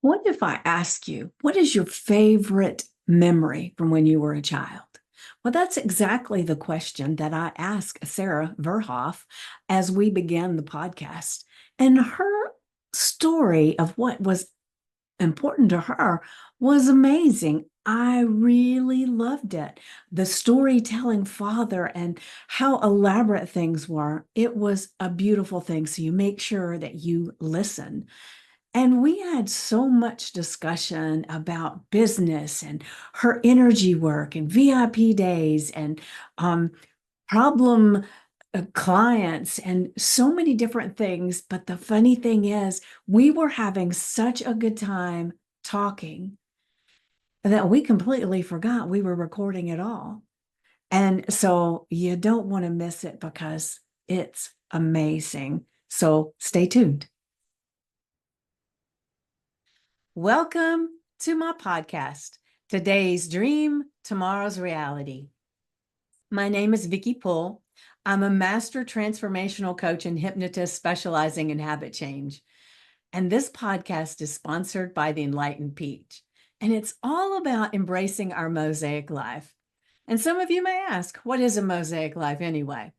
What if I ask you, what is your favorite memory from when you were a child? Well, that's exactly the question that I asked Sarah Verhoff as we began the podcast. And her story of what was important to her was amazing. I really loved it. The storytelling father and how elaborate things were. It was a beautiful thing. So you make sure that you listen. And we had so much discussion about business and her energy work and VIP days and um, problem clients and so many different things. But the funny thing is, we were having such a good time talking that we completely forgot we were recording it all. And so you don't want to miss it because it's amazing. So stay tuned. Welcome to my podcast, Today's Dream, Tomorrow's Reality. My name is Vicki Poole. I'm a master transformational coach and hypnotist specializing in habit change. And this podcast is sponsored by the Enlightened Peach. And it's all about embracing our Mosaic life. And some of you may ask, what is a Mosaic life anyway?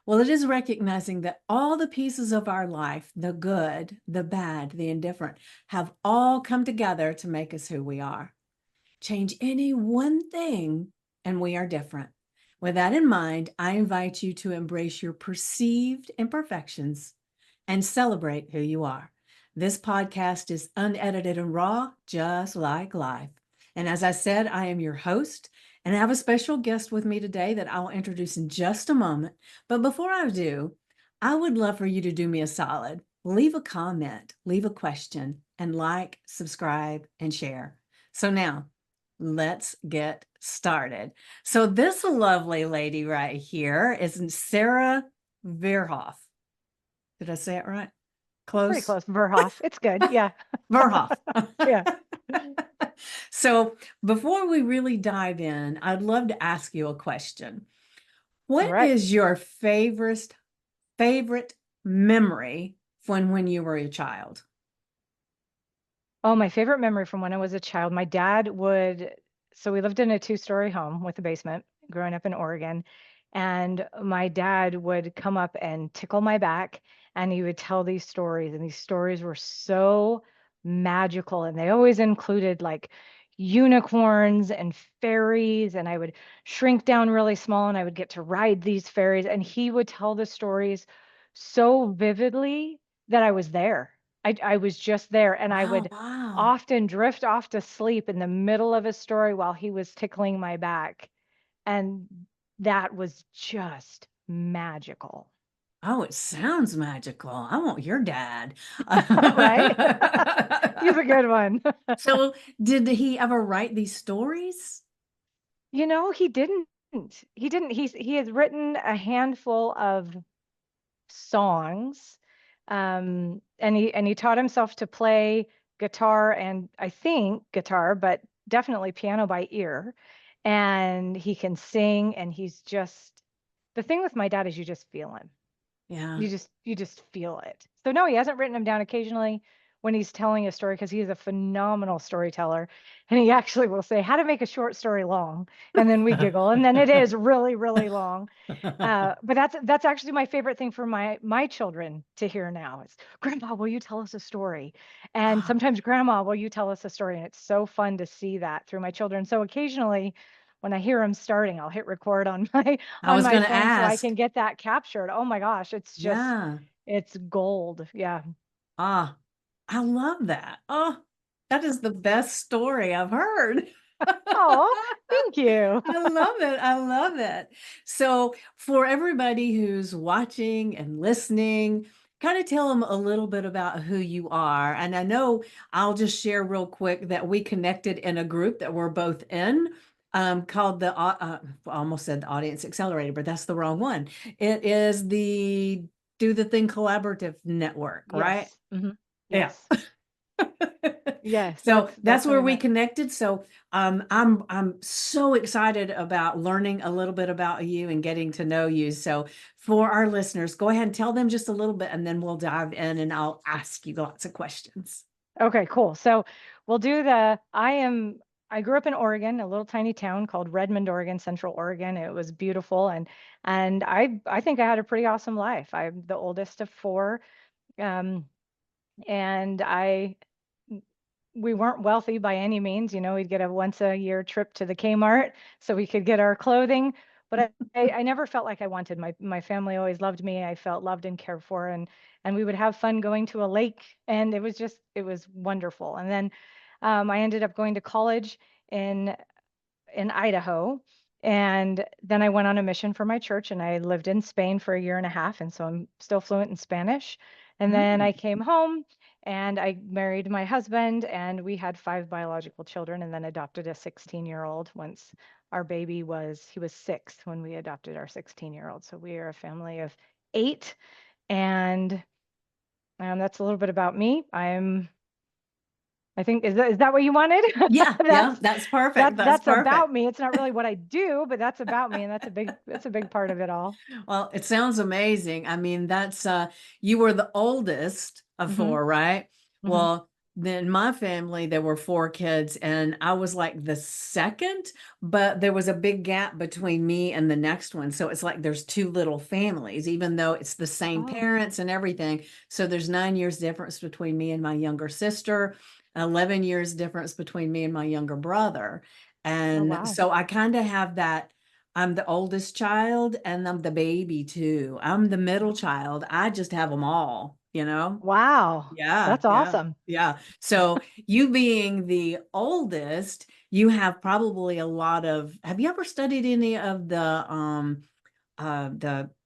Well, it is recognizing that all the pieces of our life, the good, the bad, the indifferent, have all come together to make us who we are. Change any one thing, and we are different. With that in mind, I invite you to embrace your perceived imperfections and celebrate who you are. This podcast is unedited and raw, just like life. And as I said, I am your host. And I have a special guest with me today that I'll introduce in just a moment. But before I do, I would love for you to do me a solid. Leave a comment, leave a question, and like, subscribe, and share. So now, let's get started. So this lovely lady right here is Sarah Verhoff. Did I say it right? Pretty Close? close. Verhoff. It's good. Yeah. Verhoff. Yeah. So before we really dive in, I'd love to ask you a question. All What right. is your favorite memory from when you were a child? Oh, my favorite memory from when I was a child, my dad would, so we lived in a two-story home with a basement growing up in Oregon. And my dad would come up and tickle my back and he would tell these stories. And these stories were so magical. And they always included like unicorns and fairies. And I would shrink down really small and I would get to ride these fairies. And he would tell the stories so vividly that I was there. I was just there and I Oh, would wow. often drift off to sleep in the middle of a story while he was tickling my back. And that was just magical. Oh, it sounds magical. I want your dad. Right? He's a good one. So, did he ever write these stories? He didn't. He has written a handful of songs. And he taught himself to play guitar and I think guitar, but definitely piano by ear. And he can sing and he's just the thing with my dad is you just feel him. Yeah. You just feel it. So no, he hasn't written them down occasionally when he's telling a story because he is a phenomenal storyteller. And he actually will say how to make a short story long. And then we giggle. And then it is really, really long. But that's actually my favorite thing for my children to hear now is, Grandpa, will you tell us a story? And Ah, sometimes, Grandma, will you tell us a story? And it's so fun to see that through my children. So occasionally, when I hear them starting, I'll hit record on my I on was my going to phone so I ask. can get that captured. Oh my gosh, Yeah. it's gold. Yeah. Ah, I love that. Oh, that is the best story I've heard. Oh, thank you. I love it. I love it. So, for everybody who's watching and listening, kind of tell them a little bit about who you are. And I know I'll just share real quick that we connected in a group that we're both in. Called I almost said the Audience Accelerator, but that's the wrong one. It is the Do the Thing Collaborative Network, right? Yes. Hmm. Yeah. Yes. Yes, So that's that's how where we we met. connected. So I'm so excited about learning a little bit about you and getting to know you. So for our listeners, go ahead and tell them just a little bit, and then we'll dive in and I'll ask you lots of questions. Okay, cool. So we'll do I grew up in Oregon, a little tiny town called Redmond, Oregon, Central Oregon. It was beautiful, and I think I had a pretty awesome life. I'm the oldest of four. Um, and we weren't wealthy by any means. We'd get a once a year trip to the Kmart so we could get our clothing. But I never felt like I wanted my family always loved me. I felt loved and cared for, and we would have fun going to a lake, and it was wonderful. And then I ended up going to college in in Idaho. And then I went on a mission for my church and I lived in Spain for a year and a half. And so I'm still fluent in Spanish. And then I Mm. came home and I married my husband and we had five biological children and then adopted a 16-year-old once he was six when we adopted our 16-year-old. So we are a family of eight. And that's a little bit about me. I think is that what you wanted? Yeah, yeah, That's that's perfect. That's that's perfect. about me. It's not really what I do, but that's about me, and that's a big part of it all. Well, it sounds amazing. I mean, that's you were the oldest of Hmm. four, right? Hmm. Well, then my family, there were four kids, and I was like the second, but there was a big gap between me and the next one. So it's like there's two little families, even though it's the same Oh, parents and everything. So there's 9 years difference between me and my younger sister, 11 years difference between me and my younger brother. oh And wow, so I kind of have that. I'm the oldest child and I'm the baby too. I'm the middle child. I just have them all, you know? wow, Yeah, that's yeah, awesome. yeah. So you being the oldest, you have probably a lot of, have you ever studied any of the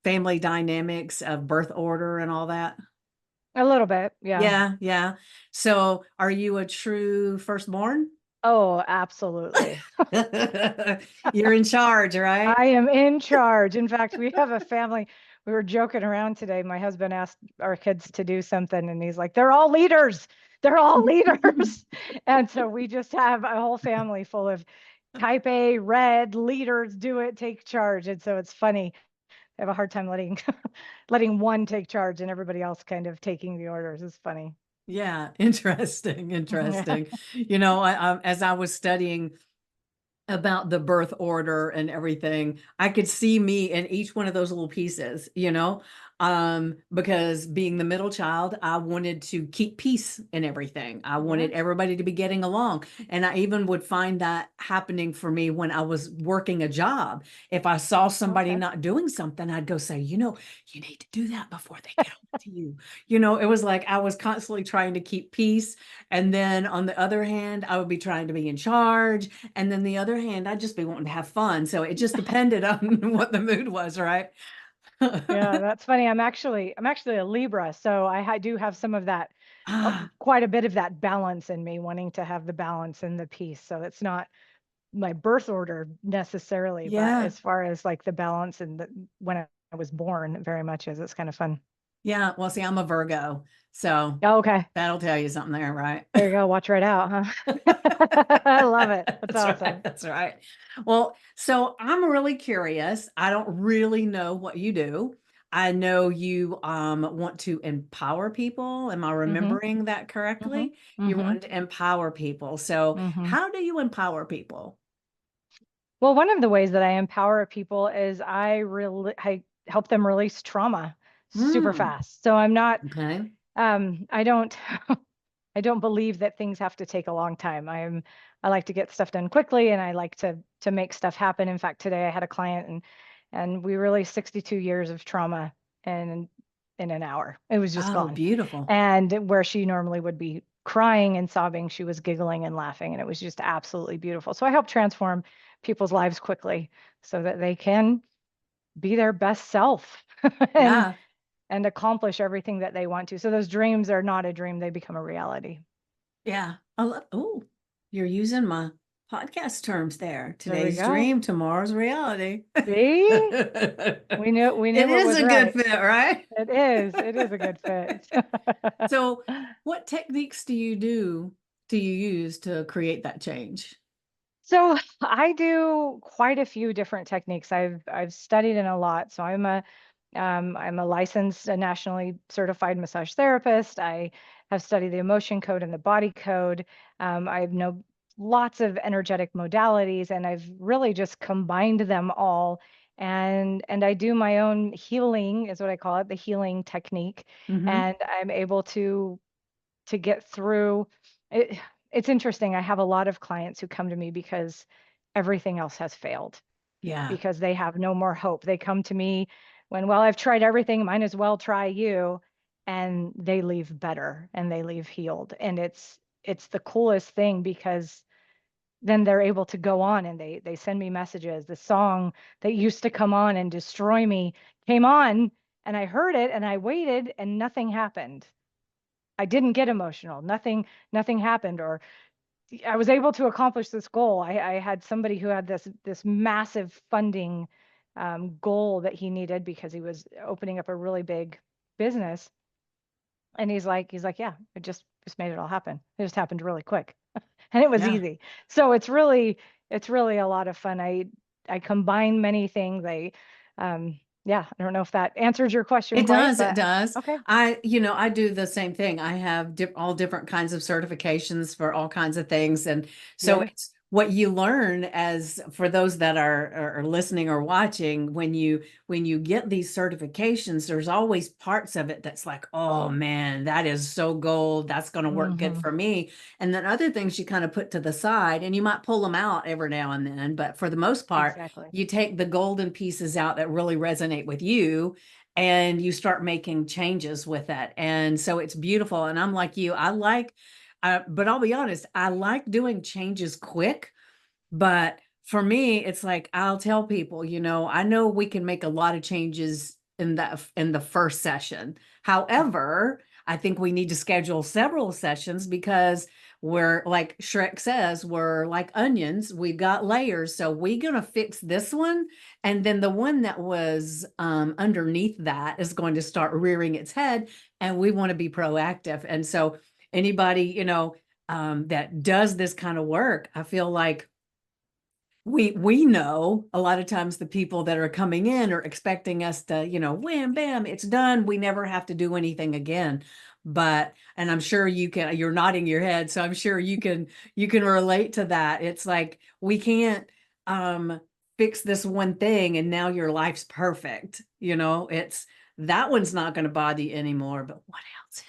family dynamics of birth order and all that? A little bit, yeah. Yeah, yeah. So are you a true firstborn? Oh, absolutely. You're in charge, right? I am in charge. In fact, we have a family. We were joking around today. My husband asked our kids to do something, and he's like, "They're all leaders. They're all leaders." And so we just have a whole family full of type A, red leaders, do it, take charge. And so it's funny. I have a hard time letting letting one take charge and everybody else kind of taking the orders. It's funny. Yeah, interesting, Yeah. interesting. As I was studying about the birth order and everything, I could see me in each one of those little pieces, because being the middle child, I wanted to keep peace in everything. I wanted Yeah. everybody to be getting along. And I even would find that happening for me when I was working a job. If I saw somebody Okay. not doing something, I'd go say, you need to do that before they get over to you. It was like I was constantly trying to keep peace. And then on the other hand, I would be trying to be in charge. And then the other hand, I'd just be wanting to have fun. So it just depended on what the mood was, right? Yeah, that's funny. I'm actually a Libra, so I do have some of that, Ah, quite a bit of that balance in me, wanting to have the balance and the peace. So it's not my birth order necessarily, but yeah. as far as like the balance and when I was born, it very much is. It's kind of fun. Yeah. Well, see, I'm a Virgo. So Oh, okay. that'll tell you something there, right? There you go. Watch right out, huh? I love it. That's That's right. awesome. That's right. Well, so I'm really curious. I don't really know what you do. I know you want to empower people. Am I Mm-hmm. remembering that Mm-hmm. correctly? You Mm-hmm. want to empower people. So Mm-hmm. how do you empower people? Well, one of the ways that I empower people is I help them release trauma super Hmm. fast. So I'm not Okay. I don't I don't believe that things have to take a long time. I like to get stuff done quickly and I like to make stuff happen. In fact, today I had a client and we released 62 years of trauma in an hour. It was just Oh, gone. beautiful. And where she normally would be crying and sobbing, she was giggling and laughing and it was just absolutely beautiful. So I help transform people's lives quickly so that they can be their best self and Yeah. and accomplish everything that they want to. So those dreams are not a dream, they become a reality. Yeah. I love, oh, you're using my podcast terms there. There we Today's go. dream, tomorrow's reality. See? It We knew it is was a good right. fit, right? It is. It is a good fit. So, what techniques do you use to create that change? So I do quite a few different techniques. I've studied in a lot. So I'm a licensed and nationally certified massage therapist. I have studied the emotion code and the body code. I know lots of energetic modalities, and I've really just combined them all. And I do my own healing, is what I call it, the healing technique. Mm-hmm. And I'm able to get through it. It's interesting. I have a lot of clients who come to me because everything else has failed, Yeah. because they have no more hope. They come to me when, well, I've tried everything, might as well try you. And they leave better and they leave healed. And it's the coolest thing, because then they're able to go on and they send me messages. The song that used to come on and destroy me came on, and I heard it and I waited and nothing happened. I didn't get emotional. Nothing happened. Or I was able to accomplish this goal. I had somebody who had this massive funding goal that he needed because he was opening up a really big business. And he's like, yeah, it just made it all happen. It just happened really quick, and it was Yeah. easy. So it's really a lot of fun. I combine many things. Yeah, I don't know if that answers your question It quite, does. It but does. okay. I do the same thing. I have all different kinds of certifications for all kinds of things. And so Yay. it's what you learn as for those that are listening or watching, when you get these certifications, there's always parts of it that's like, oh man, that is so gold. That's going to work good Hmm. for me. And then other things you kind of put to the side and you might pull them out every now and then. But for the most part, Exactly. you take the golden pieces out that really resonate with you and you start making changes with that. And so it's beautiful. And I'm like you, but I'll be honest, I like doing changes quick. But for me, it's like I'll tell people, I know we can make a lot of changes in the first session. However, I think we need to schedule several sessions because we're like Shrek says, we're like onions. We've got layers. So we're gonna fix this one. And then the one that was underneath that is going to start rearing its head. And we want to be proactive. And so anybody, that does this kind of work, I feel like we know a lot of times the people that are coming in are expecting us to, wham bam, it's done, we never have to do anything again. But and I'm sure you're nodding your head, so I'm sure you can relate to that. It's like we can't um fix this one thing and now your life's perfect. It's that one's not going to bother you anymore, but what else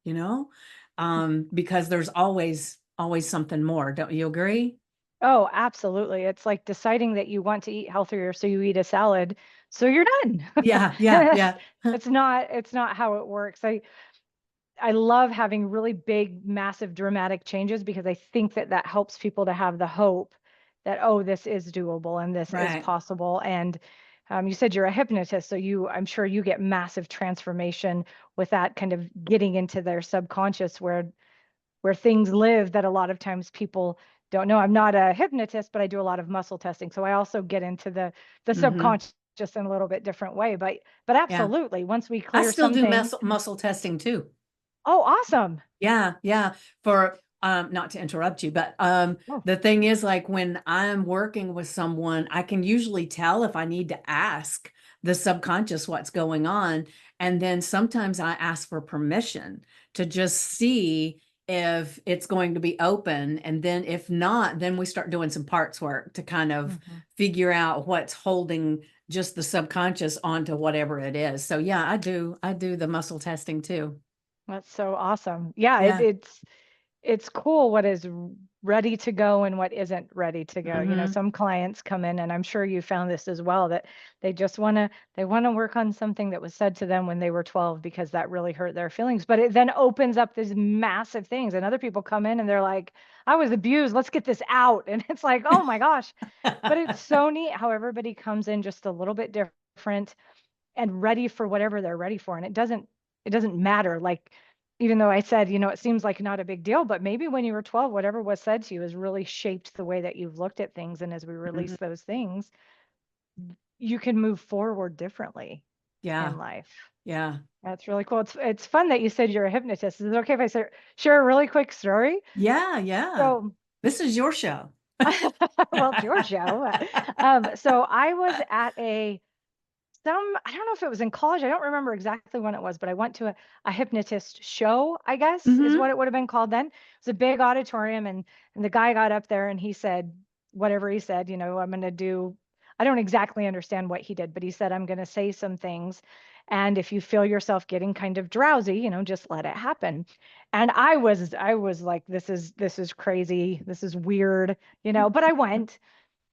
is, because there's always something more. Don't you agree? Oh, absolutely. It's like deciding that you want to eat healthier, so you eat a salad, so you're done. Yeah, And yeah, it's yeah. it's not how it works. I love having really big, massive, dramatic changes, because I think that helps people to have the hope that, oh, this is doable and this is Right. possible. And you said you're a hypnotist, so I'm sure you get massive transformation with that, kind of getting into their subconscious, where things live that a lot of times people don't know. I'm not a hypnotist, but I do a lot of muscle testing. So I also get into the Hmm. subconscious in a little bit different way. But Yeah. absolutely, once we I clear still do something. muscle testing too. Oh, awesome. Yeah, yeah. For not to interrupt you, but Oh. the thing is like when I'm working with someone, I can usually tell if I need to ask the subconscious what's going on. And then sometimes I ask for permission to just see if it's going to be open. And then if not, then we start doing some parts work to kind of Mhm. figure out what's holding just the subconscious onto whatever it is. So yeah, I do the muscle testing too. That's so awesome. Yeah, Yeah. it's cool what is ready to go and what isn't ready to go. Hmm. Some clients come in, and I'm sure you found this as well, that they want to work on something that was said to them when they were 12, because that really hurt their feelings. But it then opens up these massive things, and other people come in and they're like, I was abused, let's get this out. And it's like, oh my gosh. But it's so neat how everybody comes in just a little bit different and ready for whatever they're ready for. And it doesn't matter. Like, even though I said, it seems like not a big deal, but maybe when you were 12, whatever was said to you has really shaped the way that you've looked at things. And as we Hmm. release those things, you can move forward differently Yeah, in life. yeah, That's really cool. It's fun that you said you're a hypnotist. Is it okay if I share a really quick story? yeah, yeah. So, This is your show. well, it's your show. So I was at a I don't know if it was in college. I don't remember exactly when it was, but I went to a hypnotist show, I guess is Mm-hmm. what it would have been called then. It was a big auditorium, and the guy got up there and he said whatever he said, I'm going to do, I don't exactly understand what he did, but he said, I'm going to say some things. And if you feel yourself getting kind of drowsy, just let it happen. And I was like, this is crazy. This is weird, but I went.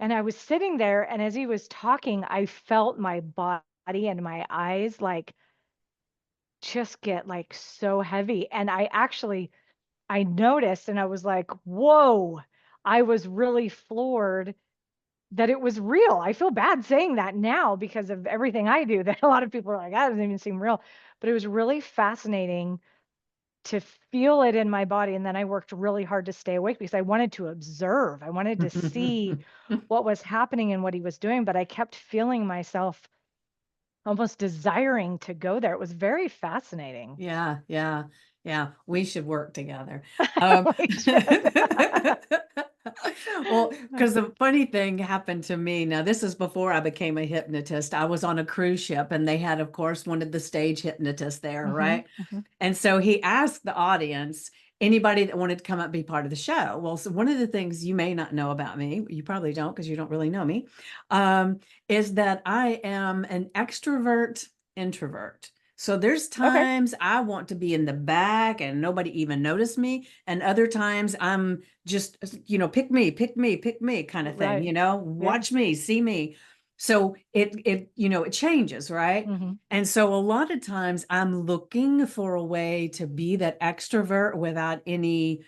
And I was sitting there, and as he was talking, I felt my body and my eyes like just get like so heavy. And I noticed and I was like, whoa, I was really floored that it was real. I feel bad saying that now because of everything I do, that a lot of people are like, that doesn't even seem real. But it was really fascinating to feel it in my body. And then I worked really hard to stay awake because I wanted to observe. I wanted to see what was happening and what he was doing, but I kept feeling myself almost desiring to go there. It was very fascinating. Yeah, yeah, yeah. We should work together. Um, We should. well, because the funny thing happened to me. Now, this is before I became a hypnotist. I was on a cruise ship, and they had, of course, one of the stage hypnotists there, Hmm. right? Hmm. And so he asked the audience, anybody that wanted to come up and be part of the show. Well, so one of the things you may not know about me, you probably don't because you don't really know me, is that I am an extrovert introvert. So there's Okay. times I want to be in the back and nobody even notice me. And other times I'm just, pick me, pick me, pick me kind of thing, Right. Yeah. watch me, see me. So it changes, right? Hmm. And so a lot of times I'm looking for a way to be that extrovert without any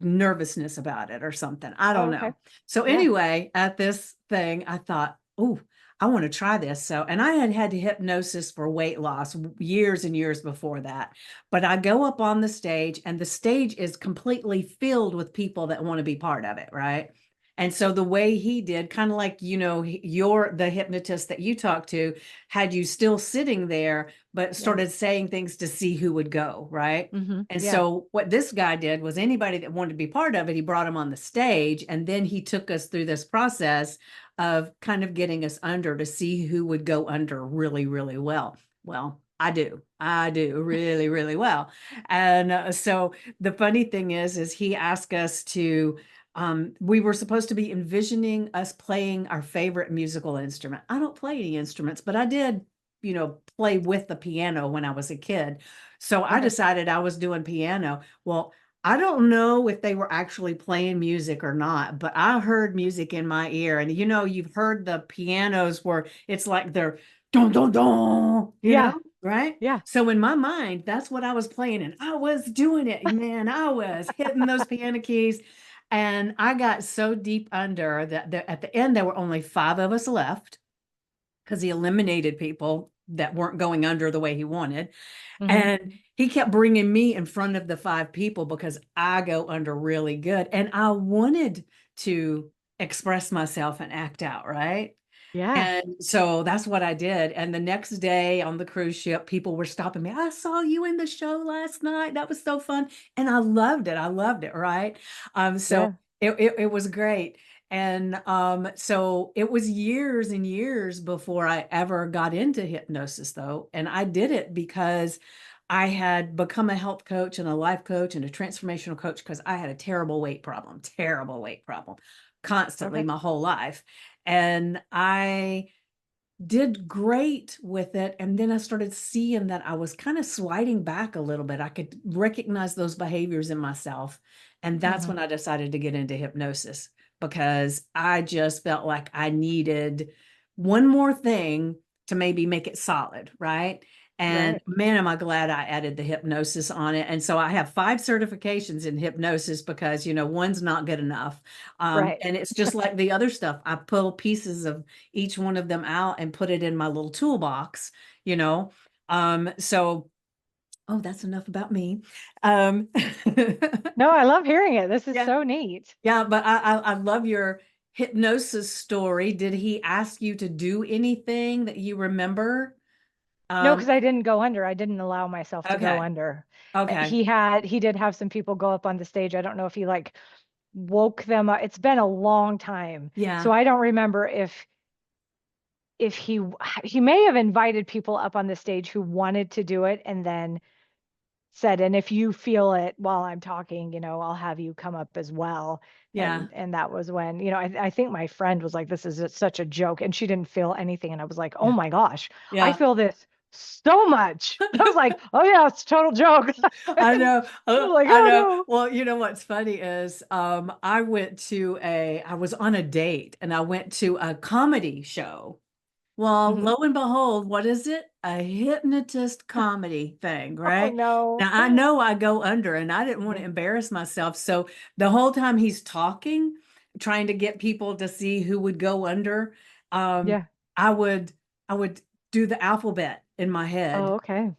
nervousness about it or something. I Oh, don't okay. know. So Yeah. anyway, at this thing, I thought, oh, I want to try this. So, and I had had hypnosis for weight loss years and years before that. But I go up on the stage, and the stage is completely filled with people that want to be part of it, right? And so the way he did, kind of like, you're the hypnotist that you talked to, had you still sitting there, but Yeah. started saying things to see who would go, right? Hmm. And Yeah. so what this guy did was anybody that wanted to be part of it, he brought him on the stage, and then he took us through this process of kind of getting us under to see who would go under really, really well. Well, I do really, really well. And so the funny thing is he asked us to, we were supposed to be envisioning us playing our favorite musical instrument. I don't play any instruments, but I did, play with the piano when I was a kid. So I Okay. decided I was doing piano. Well, I don't know if they were actually playing music or not, but I heard music in my ear. And you've heard the pianos where it's like they're don don don, Yeah. right? Yeah. So in my mind, that's what I was playing, and I was doing it, man. I was hitting those piano keys, and I got so deep under that at the end there were only five of us left because he eliminated people that weren't going under the way he wanted. Hmm. And he kept bringing me in front of the five people because I go under really good. And I wanted to express myself and act out, right? Yeah. And so that's what I did. And the next day on the cruise ship, people were stopping me. I saw you in the show last night. That was so fun. And I loved it. I loved it, right? So Yeah. it was great. And so it was years and years before I ever got into hypnosis, though. And I did it because I had become a health coach and a life coach and a transformational coach because I had a terrible weight problem, constantly Okay. my whole life. And I did great with it. And then I started seeing that I was kind of sliding back a little bit. I could recognize those behaviors in myself. And that's Hmm. when I decided to get into hypnosis because I just felt like I needed one more thing to maybe make it solid, right? And Right. man, am I glad I added the hypnosis on it. And so I have 5 certifications in hypnosis because, one's not good enough. Right. And it's just like the other stuff. I pull pieces of each one of them out and put it in my little toolbox, you know. So oh, that's enough about me. Um No, I love hearing it. This is yeah, so neat. yeah, but I love your hypnosis story. Did he ask you to do anything that you remember? No, Um, because I didn't go under. I didn't allow myself to go okay, under. okay, He did have some people go up on the stage. I don't know if he like woke them up. It's been a long time. So yeah, I don't remember if if he may have invited people up on the stage who wanted to do it and then said, and if you feel it while I'm talking, I'll have you come up as well. Yeah. And that was when, I think my friend was like, this is such a joke. And she didn't feel anything. And I was like, oh Yeah. my gosh, I Yeah. feel this so much. I was like, oh yeah, it's a total joke. I I know. was like, I oh know. no. Well, you know what's funny is I was on a date and I went to a comedy show. Well, Hmm. lo and behold, what is it? A hypnotist comedy thing, Oh right? no. Now I know I go under and I didn't want to Yeah. embarrass myself. So the whole time he's talking, trying to get people to see who would go under, um, Yeah. I would I would do the alphabet in my Oh, head, okay.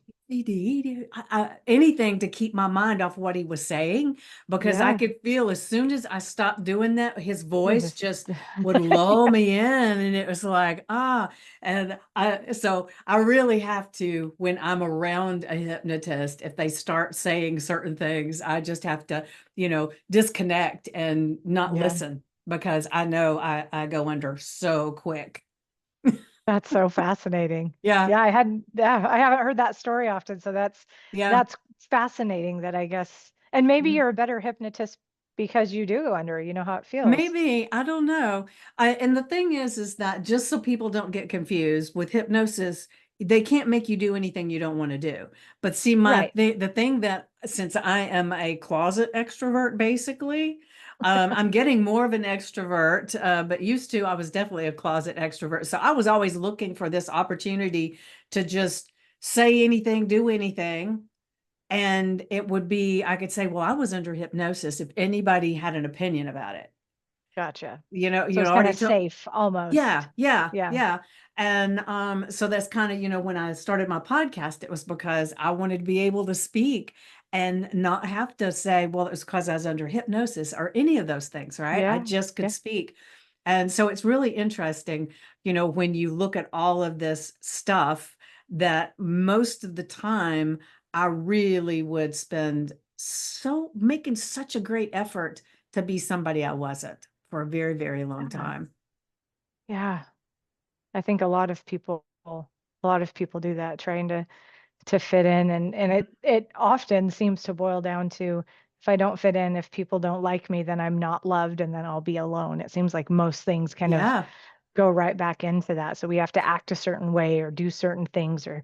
anything to keep my mind off what he was saying, because I Yeah. could feel as soon as I stopped doing that, his Yeah. voice just would lull me in, and it was like, and I really have to, when I'm around a hypnotist, if they start saying certain things, I just have to, disconnect and not Yeah. listen, because I know I go under so quick. That's so fascinating. Yeah, Yeah, I haven't heard that story often, so yeah. that's fascinating that I guess. And maybe Mhm. you're a better hypnotist because you do go under, you know how it feels. Maybe, I don't know. And the thing is that just so people don't get confused with hypnosis, they can't make you do anything you don't want to do. But see, Right. the thing that, since I am a closet extrovert, basically, I'm getting more of an extrovert. But used to, I was definitely a closet extrovert. So I was always looking for this opportunity to just say anything, do anything. And it would be, I could say, well, I was under hypnosis if anybody had an opinion about it. Gotcha. You So know, it's kind already of took, safe almost. yeah, yeah, Yeah. yeah. And so that's kind of, when I started my podcast, it was because I wanted to be able to speak and not have to say, well, it was because I was under hypnosis or any of those things, right? I Yeah. just could Yeah. speak. And so it's really interesting, when you look at all of this stuff, that most of the time I really would spend so making such a great effort to be somebody I wasn't for a very, very long Yeah. time. Yeah. I think a lot of people do that, trying to fit in, and it often seems to boil down to, if I don't fit in, if people don't like me, then I'm not loved and then I'll be alone. It seems like most things kind of Yeah, go right back into that. So we have to act a certain way or do certain things or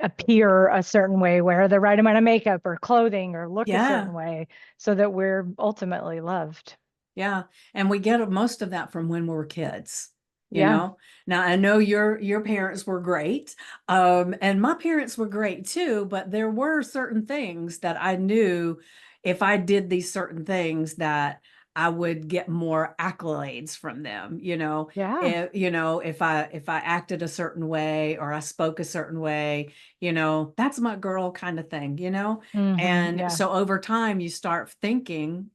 appear a certain way, wear the right amount of makeup or clothing or look a yeah, certain way so that we're ultimately loved. yeah. And we get most of that from when we were kids, you Yeah. know. Now I know your parents were great, and my parents were great too, but there were certain things that I knew if I did these certain things that I would get more accolades from them, Yeah. if I acted a certain way or I spoke a certain way, that's my girl kind of thing, And Yeah. so over time you start thinking,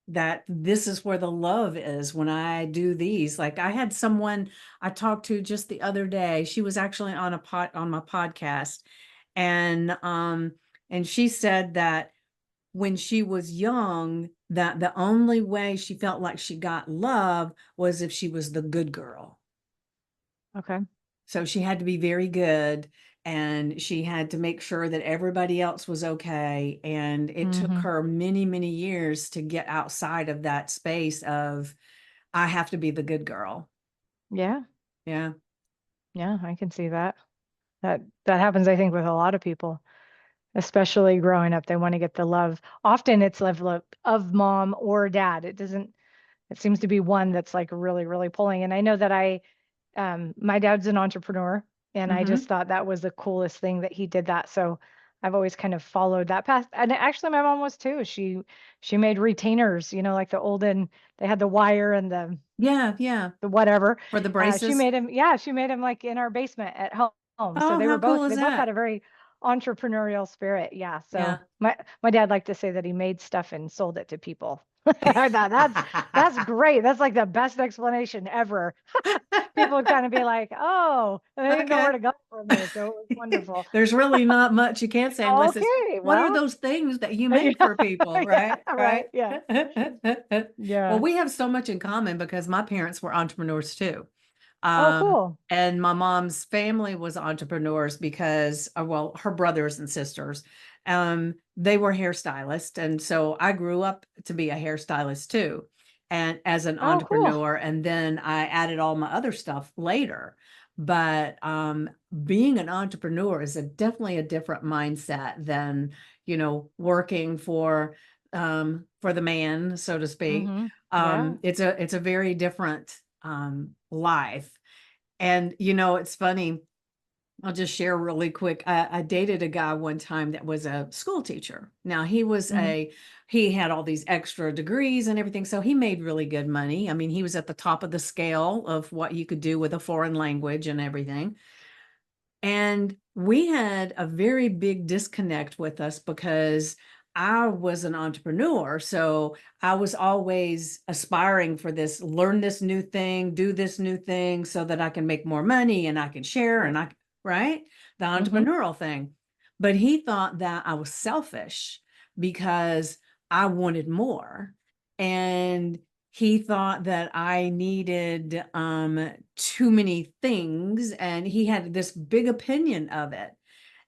that this is where the love is when I do these. Like I had someone I talked to just the other day. She was actually on my podcast, and she said that when she was young, that the only way she felt like she got love was if she was the good girl. Okay. So she had to be very good, and she had to make sure that everybody else was okay. And it took Hmm. her many, many years to get outside of that space of, I have to be the good girl. Yeah. Yeah. Yeah, I can see that. That happens, I think, with a lot of people, especially growing up. They want to get the love. Often it's love of mom or dad. It seems to be one that's like really, really pulling. And I know that my dad's an entrepreneur, and I just Hmm. thought that was the coolest thing that he did that. So I've always kind of followed that path. And actually my mom was too. She made retainers, like the olden, they had the wire and Yeah. Yeah. the whatever. For the She braces. made him, yeah, she made him like in our basement at home. So Oh, how cool they is both had that? a very entrepreneurial spirit. Yeah. So Yeah. my dad liked to say that he made stuff and sold it to people. I thought that's great. That's like the best explanation ever. People would kind of be like, "Oh," and they didn't know where Okay. to go from there. So it was wonderful. There's really not much you can say unless it's, Okay, what are well, those things that you yeah, make for people, yeah, right? right, Right. yeah, Well, yeah. we have so much in common because my parents were entrepreneurs too. Oh, cool. And my mom's family was entrepreneurs because, well, her brothers and sisters, they were hairstylists. And so I grew up to be a hairstylist too, and as an Oh, cool. entrepreneur. And then I added all my other stuff later. But being an entrepreneur is definitely a different mindset than, working for the man, so to speak. Mm-hmm. Yeah. It's a very different life. And it's funny. I'll just share really quick. I dated a guy one time that was a school teacher. Now Mm-hmm. he had all these extra degrees and everything, so he made really good money. I mean, he was at the top of the scale of what you could do with a foreign language and everything. And we had a very big disconnect with us because I was an entrepreneur. So I was always aspiring for this, learn this new thing, do this new thing so that I can make more money and I can share Right. right? The Mm-hmm. entrepreneurial thing. But he thought that I was selfish because I wanted more. And he thought that I needed too many things, and he had this big opinion of it.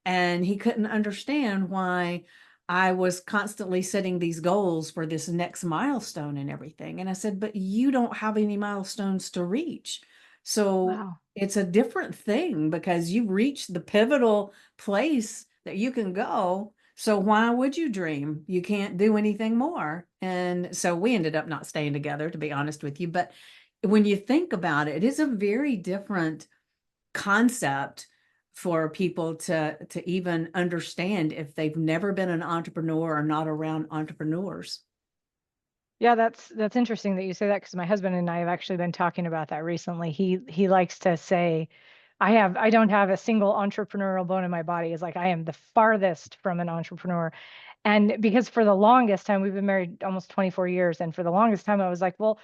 And he couldn't understand why I was constantly setting these goals for this next milestone and everything. And I said, but you don't have any milestones to reach. So Wow. it's a different thing because you've reached the pivotal place that you can go. So why would you dream? You can't do anything more. And so we ended up not staying together, to be honest with you. But when you think about it, it is a very different concept for people to even understand if they've never been an entrepreneur or not around entrepreneurs. Yeah, that's interesting that you say that because my husband and I have actually been talking about that recently. He likes to say, I don't have a single entrepreneurial bone in my body. Is like I am the farthest from an entrepreneur. And because for the longest time, we've been married almost 24 years, and for the longest time I was like, well,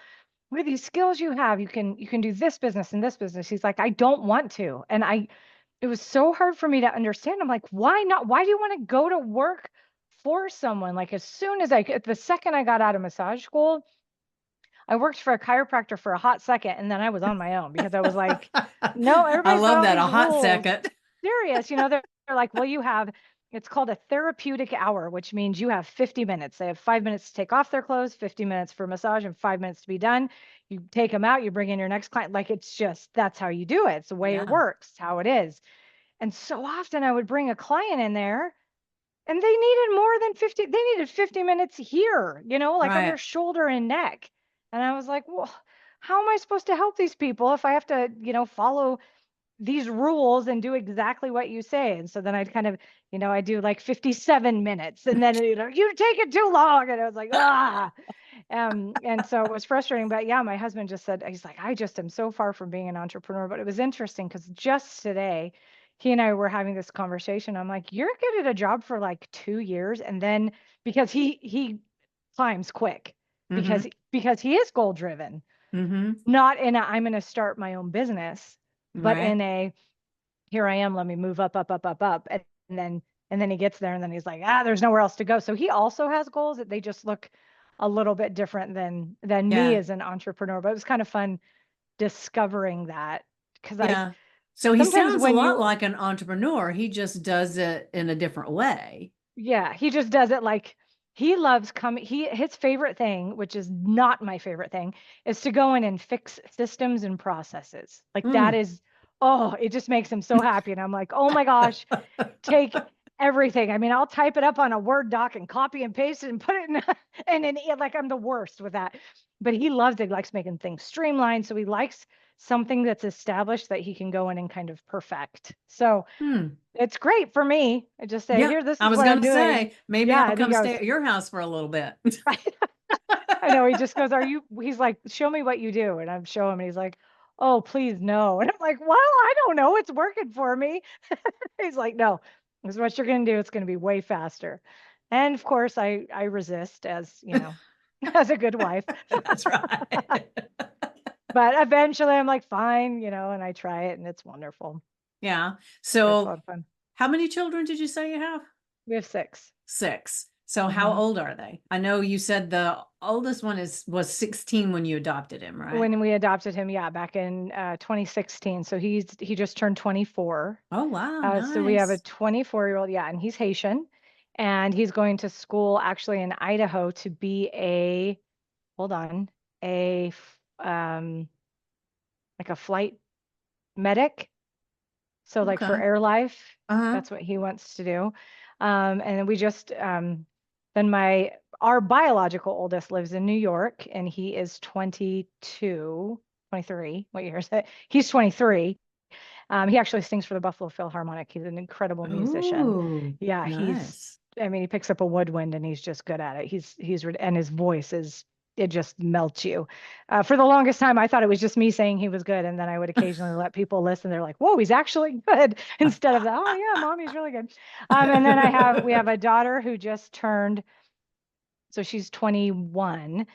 look at these skills you have. You can do this business and this business. He's like, I don't want to. And it was so hard for me to understand. I'm like, why not? Why do you want to go to work for someone? Like the second I got out of massage school, I worked for a chiropractor for a hot second and then I was on my own because I was like, no, I everybody's got love all that. A these hot rules. second. Serious, they're like, well, it's called a therapeutic hour, which means you have 50 minutes. They have 5 minutes to take off their clothes, 50 minutes for massage, and 5 minutes to be done. You take them out, you bring in your next client. Like it's just, that's how you do it. It's the way it Yeah, works, how it is. And so often I would bring a client in there and they needed more than 50, they needed 50 minutes here, like on their right. shoulder and neck. And I was like, well, how am I supposed to help these people if I have to, follow these rules and do exactly what you say? And so then I'd kind of, I do like 57 minutes and then, you take it too long. And I was like, ah. And so it was frustrating. But yeah, my husband just said, he's like, I just am so far from being an entrepreneur. But it was interesting because just today, he and I were having this conversation. I'm like, you're good at a job for like 2 years. And then because he climbs quick Mm-hmm. because he is goal driven, Mm-hmm. not in a I'm going to start my own business, but Right. in a here I am, let me move up, up, up, up, up. And then he gets there and then he's like, there's nowhere else to go. So he also has goals that they just look a little bit different than me Yeah. as an entrepreneur. But it was kind of fun discovering that because I Yeah. So he sometimes sounds a when lot you like an entrepreneur. He just does it in a different way. yeah, he just does it like he loves coming. His favorite thing, which is not my favorite thing, is to go in and fix systems and processes. Like that Mm. is, oh, it just makes him so happy. And I'm like, oh my gosh, take everything. I mean, I'll type it up on a Word doc and copy and paste it and put it in, like I'm the worst with that. But he loves it. He likes making things streamlined. So he likes something that's established that he can go in and kind of perfect. So Hmm. it's great for me. I just say, Yeah. here, this I is was what going I'm to doing. say, maybe Yeah. I'll And he come goes, stay at your house for a little bit. I know. He just goes, he's like, show me what you do. And I'm showing him and he's like, oh, please no. And I'm like, well, I don't know. It's working for me. He's like, no, this is what you're going to do. It's going to be way faster. And of course I resist as, as a good wife, That's right. but eventually I'm like, fine, and I try it and it's wonderful. Yeah. It's a So lot of fun. how many children did you say you have? We have 6. Six. So how old are they? I know you said the oldest one was 16 when you adopted him, right? When we adopted him, yeah, back in 2016. So he just turned 24. Oh, wow, So we have a nice. 24-year-old, yeah, and he's Haitian, and he's going to school actually in Idaho to be hold on, like a flight medic. So like for Okay. air life, Uh-huh. that's what he wants to do. And then we just then our biological oldest lives in New York, and he is 22, 23. What year is it? He's 23. He actually sings for the Buffalo Philharmonic. He's an incredible musician. Oh, Yeah, nice. I mean, he picks up a woodwind and he's just good at it. And his voice it just melts you. For the longest time, I thought it was just me saying he was good. And then I would occasionally let people listen. They're like, whoa, he's actually good. Instead of the, oh yeah, mommy's really good. And then we have a daughter who just turned, so she's 21.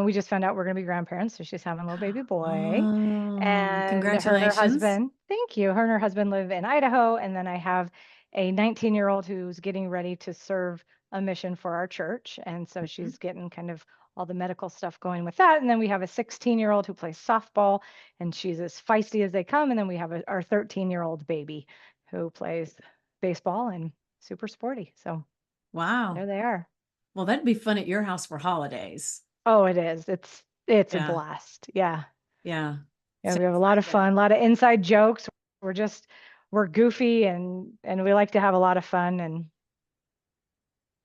We just found out we're going to be grandparents. So she's having a little baby boy. Oh, And her and her congratulations. husband, thank you. Her and her husband live in Idaho. And then I have a 19-year-old who's getting ready to serve a mission for our church. And so she's getting kind of all the medical stuff going with that. And then we have a 16-year-old who plays softball, and she's as feisty as they come. And then we have our 13-year-old baby who plays baseball and super sporty. So there Wow. they are. Well, that'd be fun at your house for holidays. Oh, it is. It's a Yeah. blast. Yeah. Yeah. Yeah, we Sounds have a lot of like it. fun, a lot of inside jokes. We're goofy, and we like to have a lot of fun,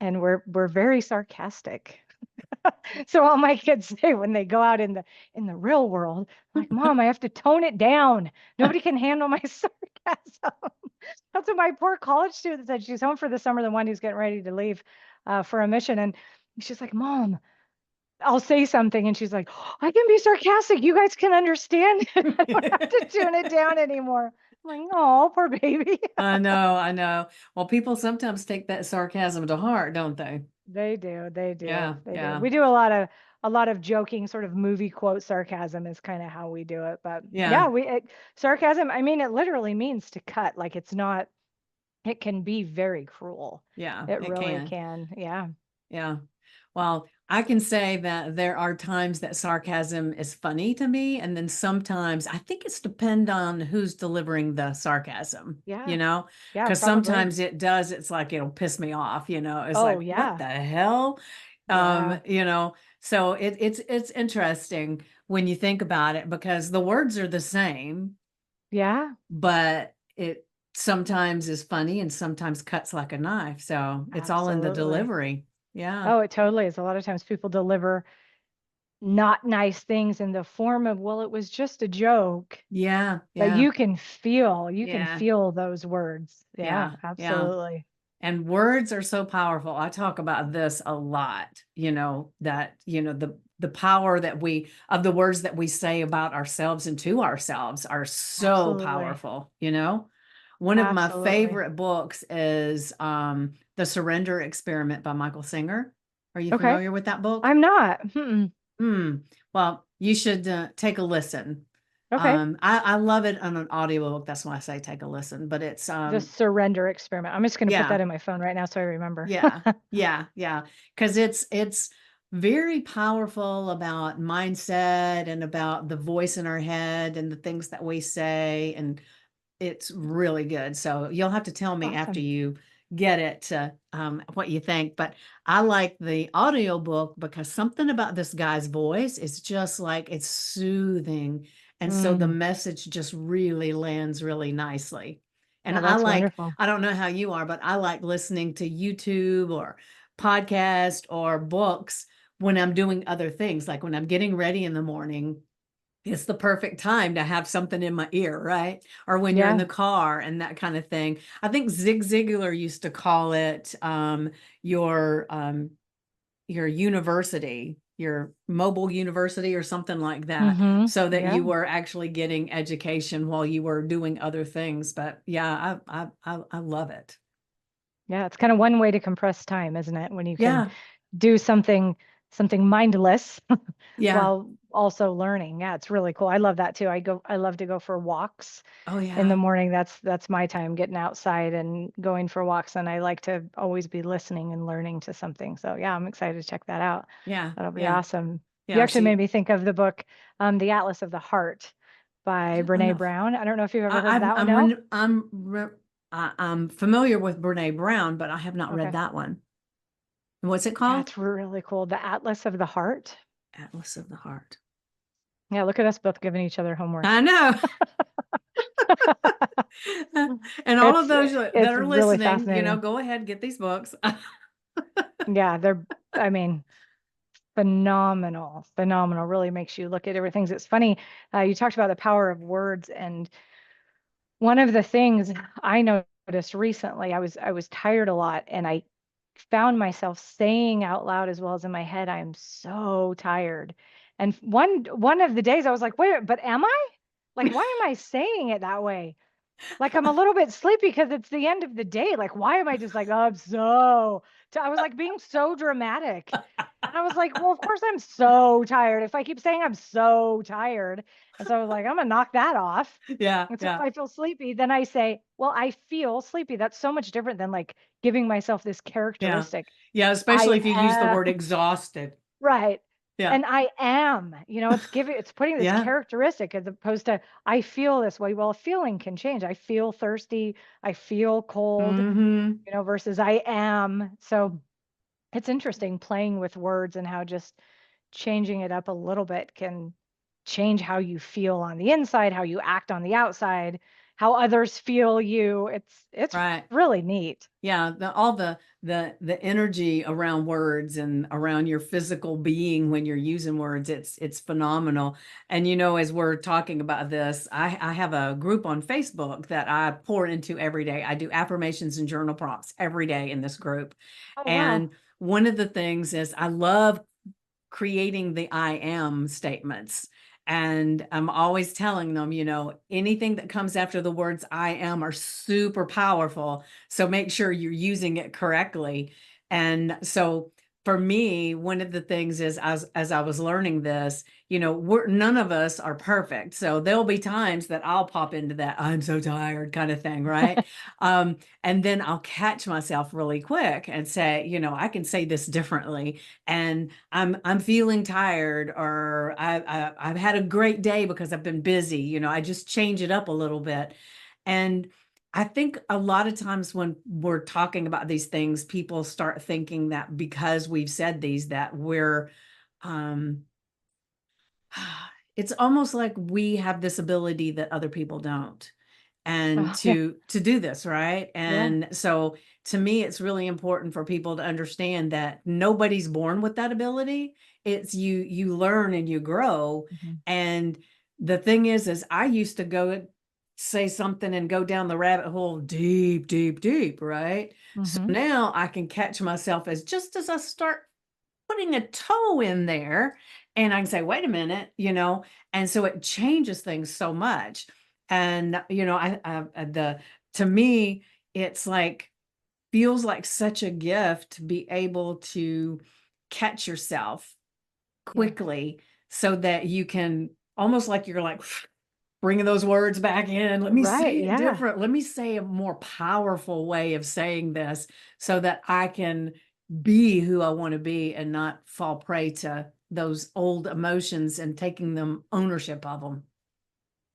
and we're very sarcastic. So all my kids say when they go out in the real world, I'm like, Mom, I have to tone it down. Nobody can handle my sarcasm. That's what my poor college student said. She's home for the summer, the one who's getting ready to leave for a mission. And she's like, Mom, I'll say something and she's like, "Oh, I can be sarcastic. You guys can understand it. I don't have to tune it down anymore." I'm like, oh, poor baby. I know, I know. Well, people sometimes take that sarcasm to heart, don't they? They do, they do, Yeah, they do. yeah, We do a lot of joking, sort of movie quote sarcasm is kind of how we do it. But yeah, yeah, sarcasm, I mean, it literally means to cut. Like it's not, it can be very cruel. yeah, It it really can. can. Yeah. Yeah. Well, I can say that there are times that sarcasm is funny to me, and then sometimes I think it's depend on who's delivering the sarcasm, Yeah. Yeah, because probably. sometimes it does, it's like it'll piss me off, it's Oh, like, what yeah. the hell? Yeah. So it's interesting when you think about it because the words are the same, Yeah. but it sometimes is funny and sometimes cuts like a knife. So it's all in the Absolutely. delivery. Yeah. Oh, it totally is. A lot of times people deliver not nice things in the form of, well, it was just a joke, Yeah. but Yeah. you can Yeah. feel those words. Yeah, Yeah. Yeah. absolutely. And words are so powerful. I talk about this a lot, that, the power that of the words that we say about ourselves and to ourselves are so Absolutely. powerful. One of my Absolutely. favorite books is The Surrender Experiment by Michael Singer. Are you Okay. familiar with that book? I'm not. Mm-mm. Hmm. Well, you should take a listen. Okay. I love it on an audiobook. That's why I say take a listen. But it's The surrender experiment. I'm just going to put yeah, that in my phone right now so I remember. yeah, yeah, yeah. Because it's very powerful about mindset and about the voice in our head and the things that we say, and it's really good. So you'll have to tell me after Awesome. you get it what you think. But I like the audiobook because something about this guy's voice is just like it's soothing. And so the Mm. message just really lands really nicely. And Oh, that's wonderful. I don't know how you are, but I like listening to YouTube or podcast or books when I'm doing other things, like when I'm getting ready in the morning. It's the perfect time to have something in my ear, right? Or when you're in Yeah. the car and that kind of thing. I think Zig Ziglar used to call it your your university, your mobile university or something like that, Mm-hmm. so that Yeah. you were actually getting education while you were doing other things. But yeah, I love it. Yeah. It's kind of one way to compress time, isn't it? When you can Yeah, do something something mindless Yeah. while also learning. Yeah, it's really cool. I love that too. I love to go for walks Oh, in the yeah. morning. That's my time, getting outside and going for walks. And I like to always be listening and learning to something. So yeah, I'm excited to check that out. Yeah. That'll be Yeah. awesome. You Yeah. actually So made me think of the book, The Atlas of the Heart by I'm Brene not, Brown. I don't know if you've ever heard of I, that one. No? I'm familiar with Brene Brown, but I have not read Okay. that one. What's it Yeah, called? it's really cool. The Atlas of the Heart. Atlas of the Heart. Yeah, look at us both giving each other homework. I know. And all of It's those that it's are really listening, fascinating. go ahead, get these books. Yeah, I mean, phenomenal, phenomenal. Really makes you look at everything. It's funny. You talked about the power of words, and one of the things I noticed recently, I was tired a lot, and I found myself saying out loud as well as in my head, I am so tired. And one of the days I was like, wait, but am I? Like, why am I saying it that way? Like I'm a little bit sleepy because it's the end of the day. Like, why am I just like, oh, I'm so I was like being so dramatic. And I was like, well, of course I'm so tired. If I keep saying I'm so tired. And so I was like, I'm gonna knock that off. Yeah, And so if yeah, I feel sleepy, then I say, well, I feel sleepy. That's so much different than like giving myself this yeah. characteristic. Yeah, I especially if you use the am word exhausted. right. Yeah. And I am, it's putting this Yeah. characteristic as opposed to I feel this way. Well, a feeling can change. I feel thirsty. I feel cold, Hmm. versus I am. So it's interesting playing with words and how just changing it up a little bit can change how you feel on the inside, how you act on the outside, how others feel you. It's Right. really neat. Yeah, all the energy around words and around your physical being when you're using words, it's phenomenal. And as we're talking about this, I have a group on Facebook that I pour into every day. I do affirmations and journal prompts every day in this group. Oh, wow. And one of the things is I love creating the I am statements. And I'm always telling them, anything that comes after the words I am are super powerful. So make sure you're using it correctly. And so for me, one of the things is as I was learning this, none of us are perfect. So there'll be times that I'll pop into that I'm so tired kind of thing, right? And then I'll catch myself really quick and say, I can say this differently, and I'm feeling tired, or I've had a great day because I've been busy. I just change it up a little bit. And I think a lot of times when we're talking about these things, people start thinking that because we've said these, that we're um it's almost like we have this ability that other people don't, and Oh, yeah. to do this, right? Yeah. And so to me, it's really important for people to understand that nobody's born with that ability. It's you learn and you grow. Mhm. And the thing is I used to go say something and go down the rabbit hole deep, deep, deep, right? So Mhm. now I can catch myself as just as I start putting a toe in there, and I can say, wait a minute, and so it changes things so much. And, to me, it's like, feels like such a gift to be able to catch yourself Yeah. quickly so that you can almost like you're like bringing those words back in. Let me Right. say it Yeah. different. Let me say a more powerful way of saying this so that I can be who I want to be and not fall prey to those old emotions and taking them ownership of them.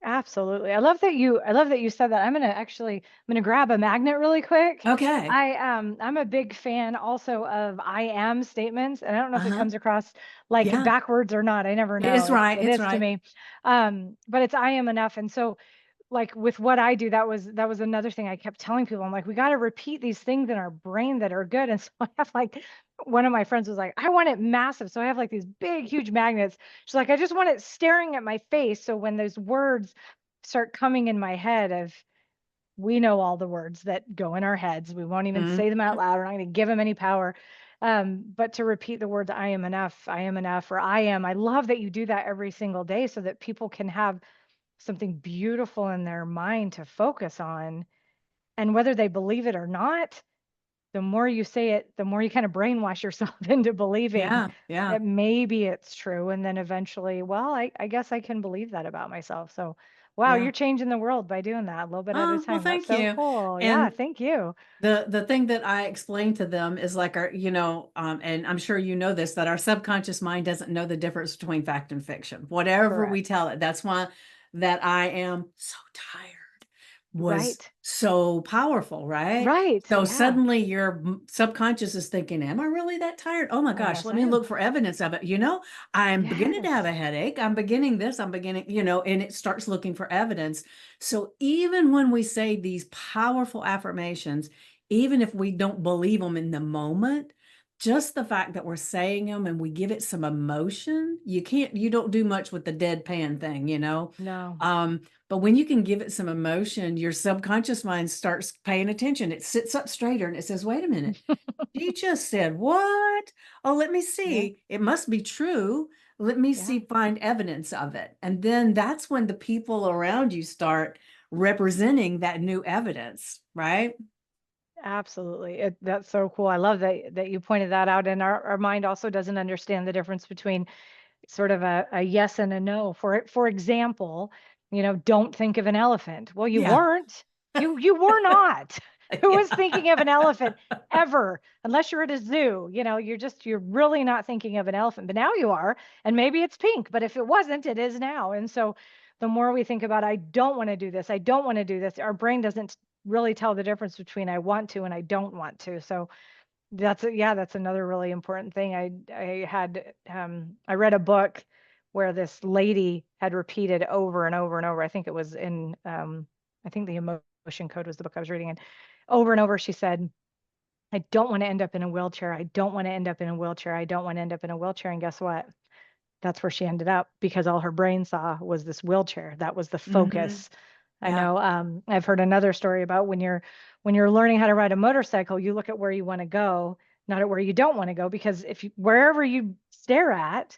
Absolutely. I love that you said that. I'm gonna grab a magnet really quick. Okay. I'm a big fan also of I am statements, and I don't know if it Uh-huh. comes across like Yeah. backwards or not. I never know. It's It right. it It's is to right. me. But it's I am enough. And so like with what I do, that was another thing I kept telling people. I'm like, we got to repeat these things in our brain that are good. And so I have like one of my friends was like, I want it massive. So I have like these big, huge magnets. She's like, I just want it staring at my face. So when those words start coming in my head of we know all the words that go in our heads. We won't even Mhm. say them out loud. We're not going to give them any power. But to repeat the words, I am enough, or I am. I love that you do that every single day so that people can have something beautiful in their mind to focus on. And whether they believe it or not, the more you say it, the more you kind of brainwash yourself into believing Yeah. Yeah. that maybe it's true. And then eventually, well, I guess I can believe that about myself. So, wow, Yeah. you're changing the world by doing that a little bit at a Oh, well, time. That's thank so you. cool. Yeah, And thank you. the thing that I explain to them is like our, and I'm sure you know this, that our subconscious mind doesn't know the difference between fact and fiction. Whatever we Correct. tell it, that's why that I am so tired was Right. so powerful, right? Right. So Yeah. suddenly your subconscious is thinking, am I really that tired? Oh my I gosh, guess let I me am. look for evidence of it. I'm beginning to have Yes. a headache. I'm beginning this, I'm beginning, and it starts looking for evidence. So even when we say these powerful affirmations, even if we don't believe them in the moment, just the fact that we're saying them and we give it some emotion, you don't do much with the deadpan thing. No. Um, but when you can give it some emotion, your subconscious mind starts paying attention. It sits up straighter and it says, wait a minute, you just said what? Oh, let me Yeah. see. It must be true. Let me Yeah. see, find evidence of it. And then that's when the people around you start representing that new evidence, right? Absolutely. That's so cool. I love that you pointed that out. And our mind also doesn't understand the difference between sort of a yes and a no. For example, don't think of an elephant. Well, you Yeah. weren't. You were not. Who was thinking of Yeah. an elephant ever? Unless you're at a zoo, you're really not thinking of an elephant. But now you are, and maybe it's pink, but if it wasn't, it is now. And so the more we think about I don't want to do this, I don't want to do this, our brain doesn't really tell the difference between I want to and I don't want to. So that's another really important thing. I read a book where this lady had repeated over and over and over. I think it was in I think the Emotion Code was the book I was reading, and over and over she said, I don't want to end up in a wheelchair. I don't want to end up in a wheelchair. I don't want to end up in a wheelchair. And guess what? That's where she ended up because all her brain saw was this wheelchair. That was the Hmm. focus. I Yeah. know I've heard another story about when you're learning how to ride a motorcycle, you look at where you want to go, not at where you don't want to go, because wherever you stare at,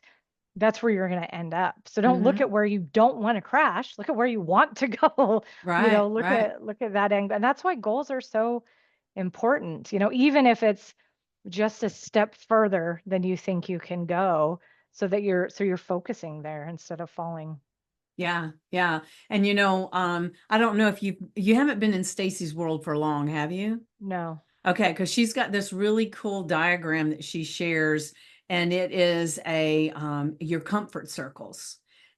that's where you're going to end up. So don't look Hmm. at where you don't want to crash. Look at where you want to go. Right. Look Right. at that angle. And that's why goals are so important. Even if it's just a step further than you think you can go, so you're focusing there instead of falling. Yeah. Yeah. And I don't know if you haven't been in Stacy's world for long, have you? No. Okay, because she's got this really cool diagram that she shares, and it is a your comfort circles.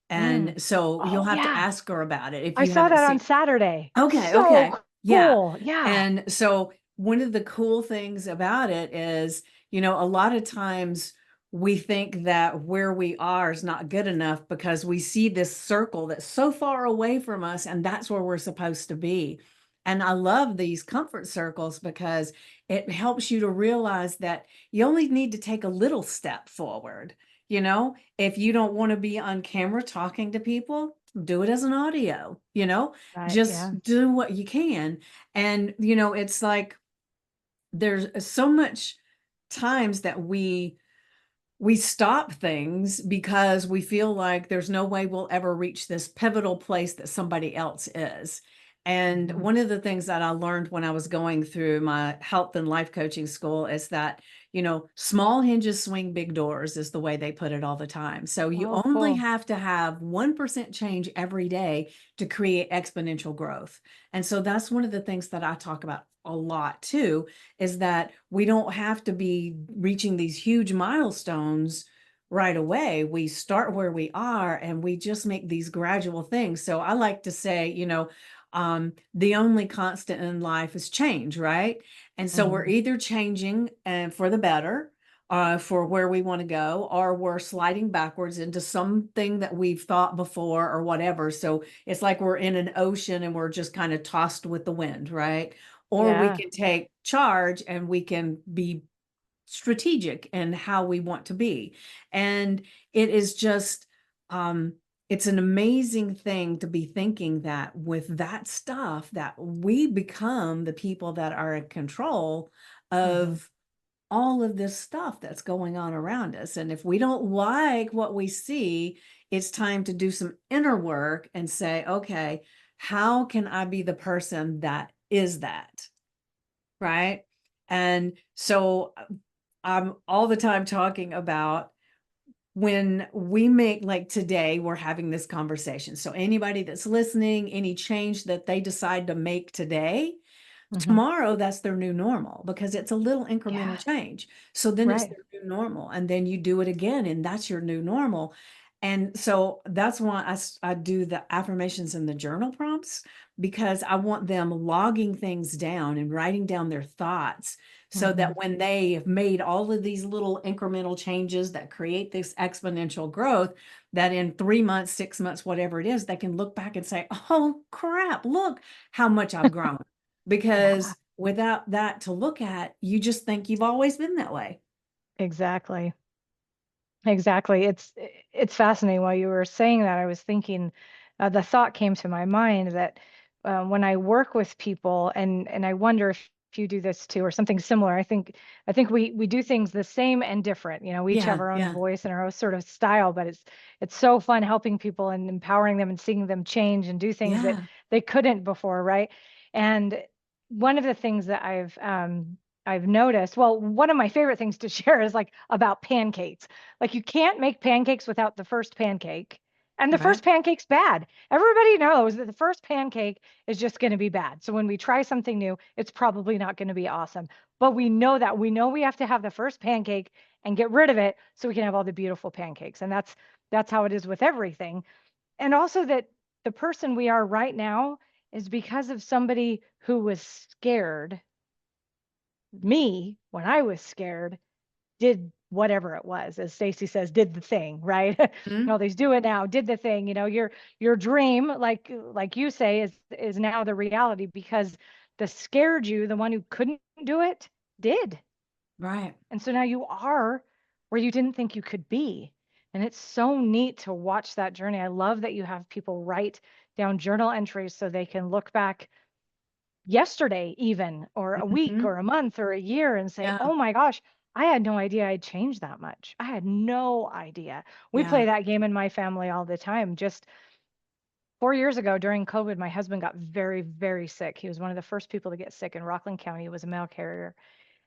Mm. And so you'll Oh have to yeah. ask her about it if I you saw haven't that on seen. Saturday. Okay, So okay. Yeah. cool. Yeah. And so one of the cool things about it is, a lot of times we think that where we are is not good enough because we see this circle that's so far away from us, and that's where we're supposed to be. And I love these comfort circles because it helps you to realize that you only need to take a little step forward. If you don't want to be on camera talking to people, do it as an audio, Right. Yeah. just do what you can. And it's like there's so much times that we stop things because we feel like there's no way we'll ever reach this pivotal place that somebody else is. And Mhm. one of the things that I learned when I was going through my health and life coaching school is that, small hinges swing big doors is the way they put it all the time. So you Oh, only cool. have to have 1% change every day to create exponential growth. And so that's one of the things that I talk about a lot too, is that we don't have to be reaching these huge milestones right away. We start where we are and we just make these gradual things. So I like to say, the only constant in life is change, right? And so we're Mhm. either changing for the better, for where we want to go, or we're sliding backwards into something that we've thought before or whatever. So it's like we're in an ocean and we're just kind of tossed with the wind, right? Or we Yeah. can take charge and we can be strategic in how we want to be. And it is just, um, it's an amazing thing to be thinking that with that stuff that we become the people that are in control Mhm. of all of this stuff that's going on around us. And if we don't like what we see, it's time to do some inner work and say, okay, how can I be the person that is that? Right? And so I'm all the time talking about when we make, like today, we're having this conversation. So anybody that's listening, any change that they decide to make today, Mhm. tomorrow, that's their new normal because it's a little incremental Yeah, change. So then it's right. their new normal. And then you do it again, and that's your new normal. And so that's why I do the affirmations and the journal prompts, because I want them logging things down and writing down their thoughts so that Mhm. when they have made all of these little incremental changes that create this exponential growth, that in 3 months, 6 months, whatever it is, they can look back and say, oh crap, look how much I've grown. Yeah, Because without that to look at, you just think you've always been that way. exactly. Exactly. It's fascinating. While you were saying that, I was thinking, the thought came to my mind that when I work with people, and I wonder if you do this too, or something similar. I think we do things the same and different. You know, we each have Yeah, our own yeah, voice and our own sort of style, but it's so fun helping people and empowering them and seeing them change and do things that yeah, they couldn't before, right? And one of the things that I've noticed, well, one of my favorite things to share is like about pancakes. Like you can't make pancakes without the first pancake. And the right. first pancake's bad. Everybody knows that the first pancake is just going to be bad. So when we try something new, it's probably not going to be awesome. But we know that. We know we have to have the first pancake and get rid of it so we can have all the beautiful pancakes. And that's how it is with everything. And also that the person we are right now is because of somebody who was scared. Me, when I was scared, did whatever it was, as Stacy says, did the thing, right? Mhm. All these do it now, did the thing. You know, your dream, like you say, is now the reality because the scared you, the one who couldn't do it, did. Right. And so now you are where you didn't think you could be. And it's so neat to watch that journey. I love that you have people write down journal entries so they can look back yesterday even or a week Mhm. or a month or a year and say, Yeah, "Oh my gosh, I had no idea I'd changed that much. I had no idea." We yeah. play that game in my family all the time. Just 4 years ago during COVID, my husband got very, very sick. He was one of the first people to get sick in Rockland County. It was a mail carrier,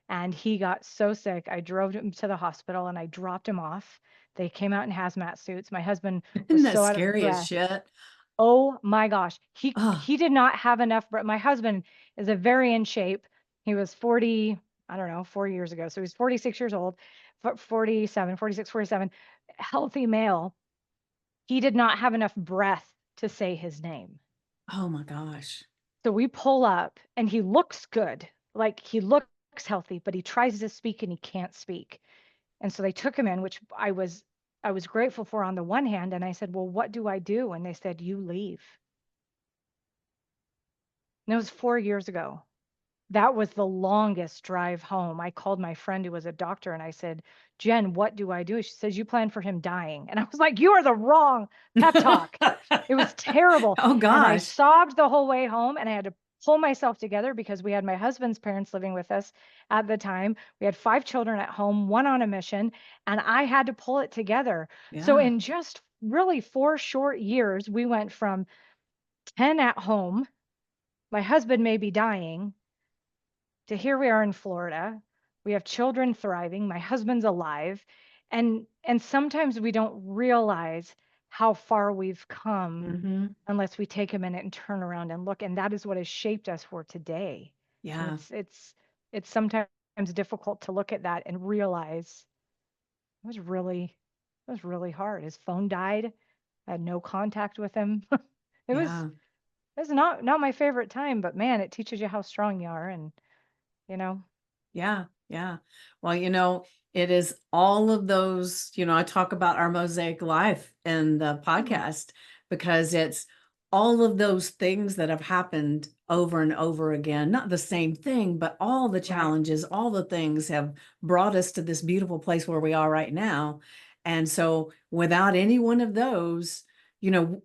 and he got so sick. I drove him to the hospital and I dropped him off. They came out in hazmat suits. My husband was Isn't that so out of scary as breath. shit? Oh my gosh. He Oh, he did not have enough my husband is a very in shape. He was 40, I don't know, 4 years ago. So he's 46 years old, 47, 46, 47, healthy male. He did not have enough breath to say his name. oh my gosh. So we pull up and he looks good. Like he looks healthy, but he tries to speak and he can't speak. And so they took him in, which I was grateful for on the one hand. And I said, "Well, what do I do?" And they said, "You leave." And it was 4 years ago. That was the longest drive home. I called my friend who was a doctor and I said, "Jen, what do I do?" She says, "You plan for him dying." And I was like, "You are the wrong pep talk." It was terrible. Oh And I gosh. sobbed the whole way home and I had to pull myself together because we had my husband's parents living with us at the time. We had 5 children at home, one on a mission, and I had to pull it together. So Yeah. in just really 4 short years, we went from 10 at home, my husband may be dying, to here we are in Florida. We have children thriving. My husband's alive. And sometimes we don't realize how far we've come Hmm. unless we take a minute and turn around and look. And that is what has shaped us for today. And Yeah. it's sometimes difficult to look at that and realize it was really hard. His phone died. I had no contact with him. It was Yeah. it was not my favorite time, but man, it teaches you how strong you are and you know. Yeah, yeah. Well, it is all of those, I talk about our Mosaic life in the Mm. podcast because it's all of those things that have happened over and over again. Not the same thing, but all the Right. challenges, all the things have brought us to this beautiful place where we are right now. And so without any one of those,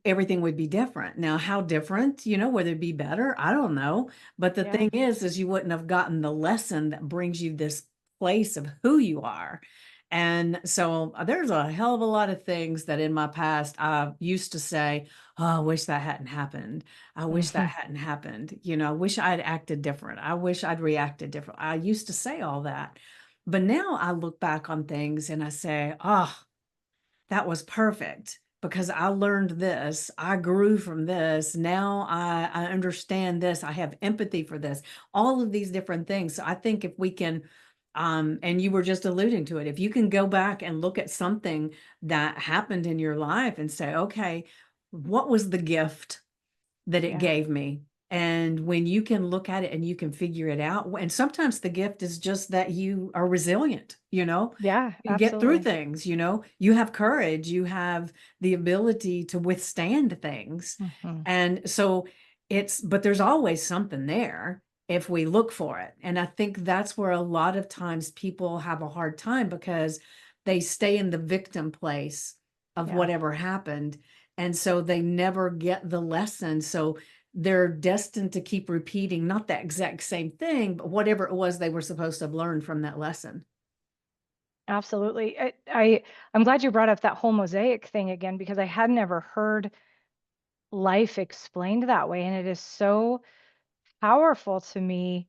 everything would be different. Now, how different, would it be better? I don't know. But the Yeah. thing is you wouldn't have gotten the lesson that brings you this place of who you are. And so there's a hell of a lot of things that in my past I used to say, oh, I wish that hadn't happened. I wish that Mhm. hadn't happened. I wish I'd acted different. I wish I'd reacted different. I used to say all that. But now I look back on things and I say, oh, that was perfect because I learned this. I grew from this. Now I understand this. I have empathy for this. All of these different things. So I think if we can, and you were just alluding to it, if you can go back and look at something that happened in your life and say, okay, what was the gift that it Yeah. gave me? And when you can look at it and you can figure it out, and sometimes the gift is just that you are resilient, Yeah, you get through absolutely. things, you have courage, you have the ability to withstand things. Mhm. And so but there's always something there if we look for it. And I think that's where a lot of times people have a hard time because they stay in the victim place of Yeah. whatever happened. And so they never get the lesson. So they're destined to keep repeating, not that exact same thing, but whatever it was they were supposed to have learned from that lesson. Absolutely. I'm glad you brought up that whole mosaic thing again because I had never heard life explained that way, and it is so powerful to me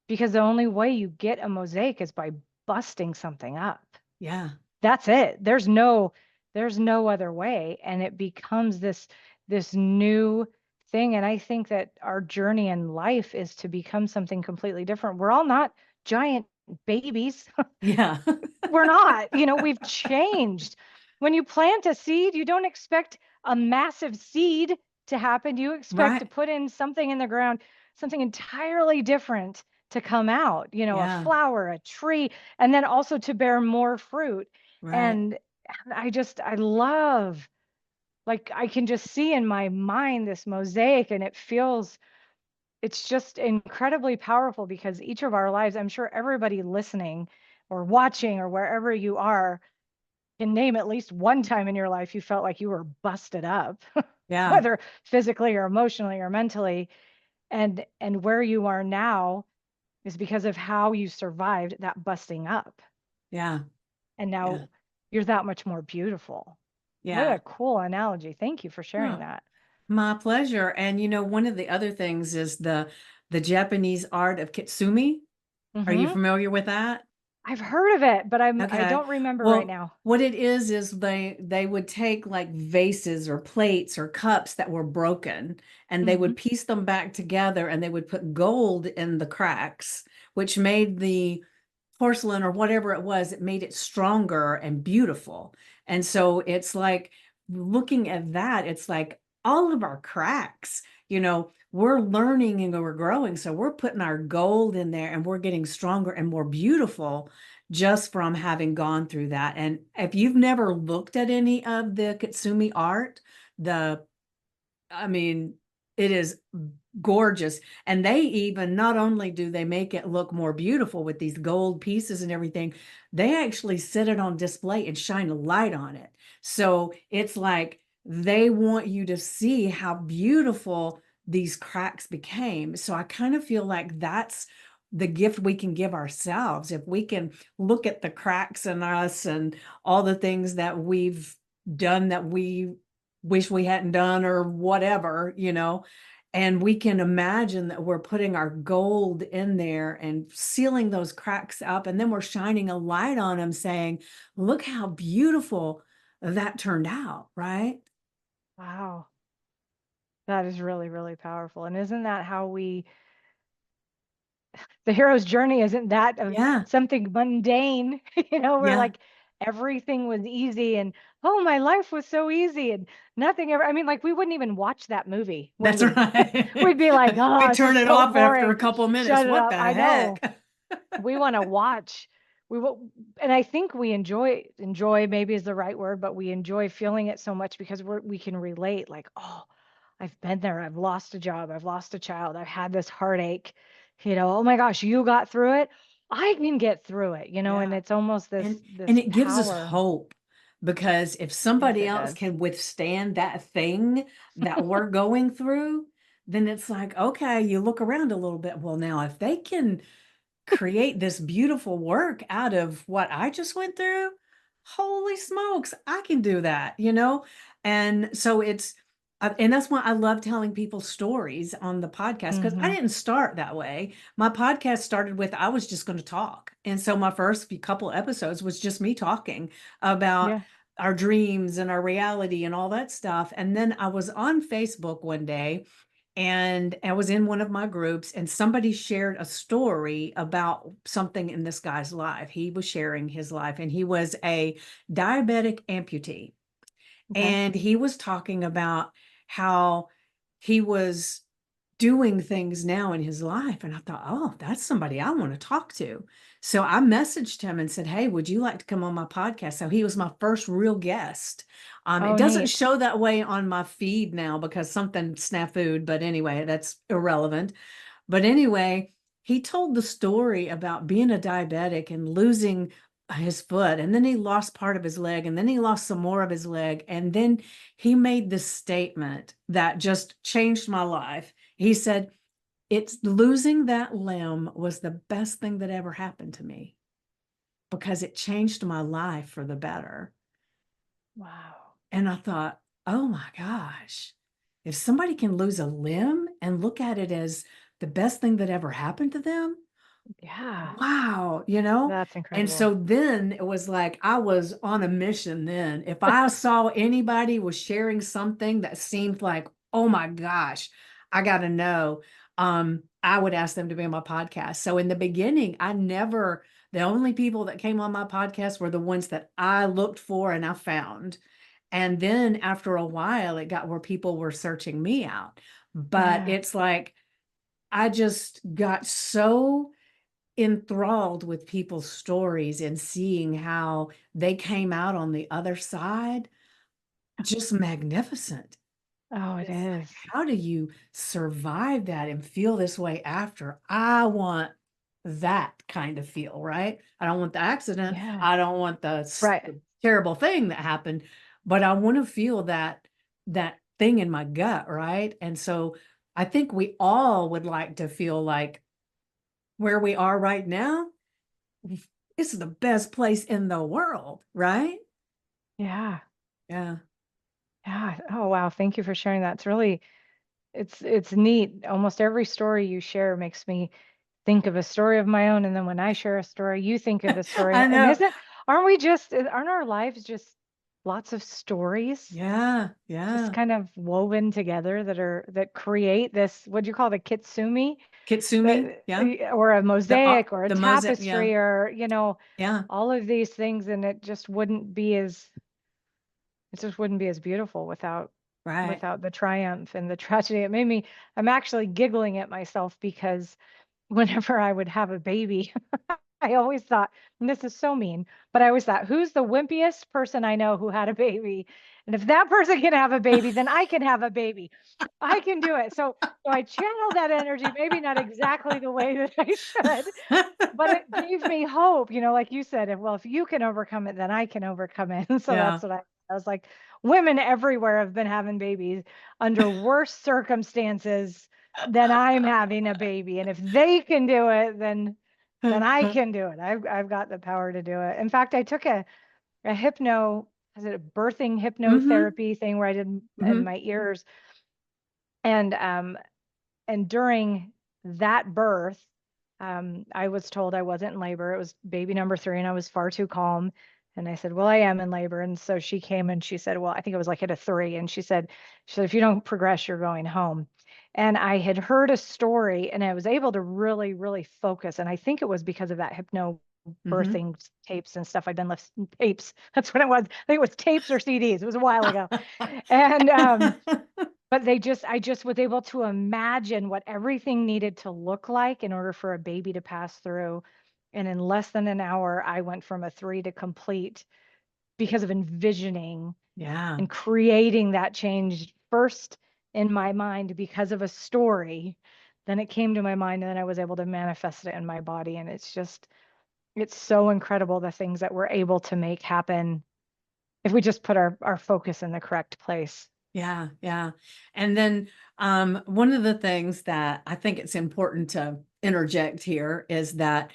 because the only way you get a mosaic is by busting something up. Yeah. That's it. There's no other way, and it becomes this new thing. And I think that our journey in life is to become something completely different. We're all not giant babies. Yeah. We're not, we've changed. When you plant a seed, you don't expect a massive seed to happen. You expect to Right. put in something in the ground, something entirely different to come out, a Yeah. flower, a tree, and then also to bear more fruit. Right. And I love, like, I can just see in my mind this mosaic, and it's just incredibly powerful because each of our lives, I'm sure everybody listening or watching or wherever you are can name at least one time in your life you felt like you were busted up, Yeah. whether physically or emotionally or mentally. And where you are now is because of how you survived that busting up. Yeah. And Yeah. now you're that much more beautiful. What Yeah. a cool analogy. Thank you for sharing Oh, that. my pleasure. And one of the other things is the Japanese art of kitsumi. Are you Hmm. familiar with that? I've heard of it, but I Okay. don't remember right Well, now. what it is they would take like vases or plates or cups that were broken and they would Hmm. piece them back together and they would put gold in the cracks, which made the porcelain or whatever it was, it made it stronger and beautiful. And so it's like looking at that, it's like all of our cracks, we're learning and we're growing. So we're putting our gold in there and we're getting stronger and more beautiful just from having gone through that. And if you've never looked at any of the Kitsumi art, the I mean, it is gorgeous. And they even, not only do they make it look more beautiful with these gold pieces and everything, they actually set it on display and shine a light on it. So it's like they want you to see how beautiful these cracks became. So I kind of feel like that's the gift we can give ourselves. If we can look at the cracks in us and all the things that we've done that we wish we hadn't done or whatever, and we can imagine that we're putting our gold in there and sealing those cracks up. And then we're shining a light on them saying, look how beautiful that turned out. Right. Wow. That is really, really powerful. And isn't that how the hero's journey isn't that of Yeah. something mundane, where Yeah. like everything was easy and oh, my life was so easy and nothing ever. I mean, like we wouldn't even watch that movie, would That's we? right. We'd be like, oh, We this turn is it so off after boring. a couple minutes. Shut it What up. the I know. heck? We want to watch. We will, and I think we enjoy maybe is the right word, but we enjoy feeling it so much because we can relate. Like, oh, I've been there. I've lost a job. I've lost a child. I've had this heartache. Oh my gosh, you got through it. I can get through it, and Yeah. it's almost this And this it gives us power. hope because if Yes, somebody it else does. can withstand that thing that we're going through, then it's like, okay, you look around a little bit. Well, now if they can create this beautiful work out of what I just went through. Holy smokes, I can do that, you know? And so and that's why I love telling people stories on the podcast because I Hmm. didn't start that way. My podcast started with I was just going to talk. And so my first few couple episodes was just me talking about Yeah. our dreams and our reality and all that stuff. And then I was on Facebook one day and I was in one of my groups, and somebody shared a story about something in this guy's life. He was sharing his life, and he was a diabetic amputee. Okay. And he was talking about how he was doing things now in his life. And I thought, oh, that's somebody I want to talk to. So I messaged him and said, hey, would you like to come on my podcast? So he was my first real guest. It Oh, doesn't neat. show that way on my feed now because something snafu'd, but anyway, that's irrelevant. But anyway, he told the story about being a diabetic and losing his foot, and then he lost part of his leg, and then he lost some more of his leg. And then he made this statement that just changed my life. He said, it's losing that limb was the best thing that ever happened to me because it changed my life for the better. Wow. And I thought, oh my gosh, if somebody can lose a limb and look at it as the best thing that ever happened to them, Yeah. wow, you know? That's And incredible. so then it was like I was on a mission then. If I saw anybody was sharing something that seemed like, oh my gosh, I got to know, I would ask them to be on my podcast. So in the beginning, the only people that came on my podcast were the ones that I looked for and I found. And then after a while, it got where people were searching me out. But Yeah. it's like I just got so enthralled with people's stories and seeing how they came out on the other side, just magnificent. Oh, it It's like, is. how do you survive that and feel this way after? I want that kind of feel, right? I don't want the accident. Yeah. I don't want Right. the terrible thing that happened, but I want to feel that thing in my gut, right? And so I think we all would like to feel like where we are right now, this is the best place in the world, right? Yeah. Yeah. Yeah. Oh, wow. Thank you for sharing that. It's really, it's neat. Almost every story you share makes me think of a story of my own. And then when I share a story, you think of a story. I And know. aren't our lives just lots of stories Yeah, just yeah. kind of woven together that create this, what do you call it, a kitsumi, Kitsumi, that, yeah. or a mosaic or a The mosaic, yeah, tapestry or, yeah, all of these things. And it just wouldn't be as beautiful right. without the triumph and the tragedy. I'm actually giggling at myself because whenever I would have a baby, I always thought, and this is so mean, but I always thought, who's the wimpiest person I know who had a baby? And if that person can have a baby, then I can have a baby. I can do it. So I channeled that energy, maybe not exactly the way that I should, but it gave me hope, like you said, if you can overcome it, then I can overcome it. And so Yeah. that's what I was like, women everywhere have been having babies under worse circumstances than I'm having a baby. And if they can do it, then I can do it. I've got the power to do it. In fact, I took a is it a birthing Mm-hmm. hypnotherapy thing where I did in Mm-hmm. my ears, and during that birth, I was told I wasn't in labor. It was baby number 3, and I was far too calm. And I said, "Well, I am in labor." And so she came and she said, "Well, I think it was like at a 3." And she said, "If you don't progress, you're going home." And I had heard a story, and I was able to really, really focus. And I think it was because of that hypno Mm-hmm. birthing tapes and stuff. I'd been left tapes. That's what it was. I think it was tapes or CDs. It was a while ago. And but I just was able to imagine what everything needed to look like in order for a baby to pass through. And in less than an hour, I went from a 3 to complete because of envisioning Yeah. and creating that change first in my mind because of a story. Then it came to my mind, and then I was able to manifest it in my body. And it's so incredible the things that we're able to make happen if we just put our focus in the correct place. Yeah, yeah. And then one of the things that I think it's important to interject here is that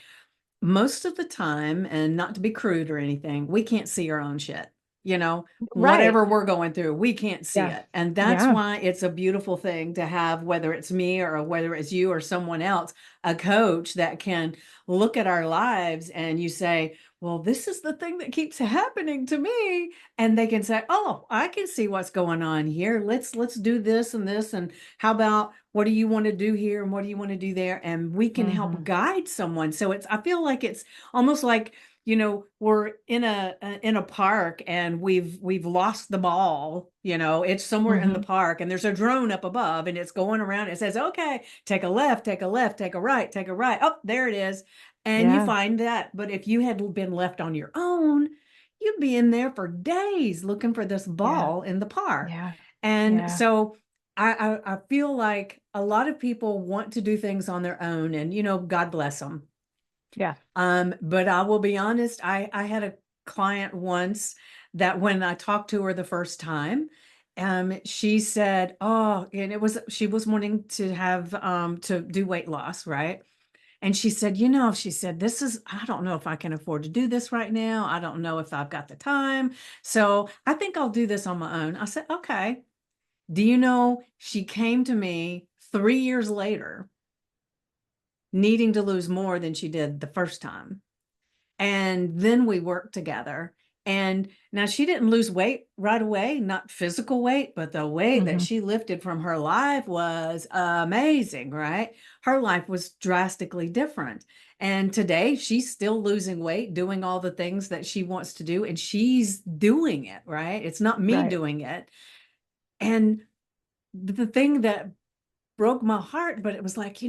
most of the time, and not to be crude or anything, we can't see our own shit. Right. Whatever we're going through, we can't see Yeah. it. And that's Yeah. why it's a beautiful thing to have, whether it's me or whether it's you or someone else, a coach that can look at our lives and you say, well, this is the thing that keeps happening to me. And they can say, oh, I can see what's going on here. Let's do this and this. And how about what do you want to do here? And what do you want to do there? And we can help Hmm. guide someone. So I feel like it's almost like, we're in a park and we've lost the ball. It's somewhere in the Hmm. park and there's a drone up above and it's going around. It says, okay, take a left, take a left, take a right, take a right. Oh, there it is. And you Yeah. find that. But if you had been left on your own, you'd be in there for days looking for this Yeah. ball in the park. Yeah. And Yeah. so I feel like a lot of people want to do things on their own, and God bless them. Yeah. But I will be honest, I had a client once that when I talked to her the first time, she said, oh, and she was wanting to have to do weight loss, right? And she said, I don't know if I can afford to do this right now. I don't know if I've got the time. So I think I'll do this on my own. I said, okay. Do you know she came to me 3 years later, needing to lose more than she did the first time? And then we worked together. And now she didn't lose weight right away, not physical weight, but the weight that Hmm. she lifted from her life was amazing, right? Her life was drastically different. And today she's still losing weight, doing all the things that she wants to do, and she's doing it, right? It's not me Right. doing it. And the thing that broke my heart, but it was like,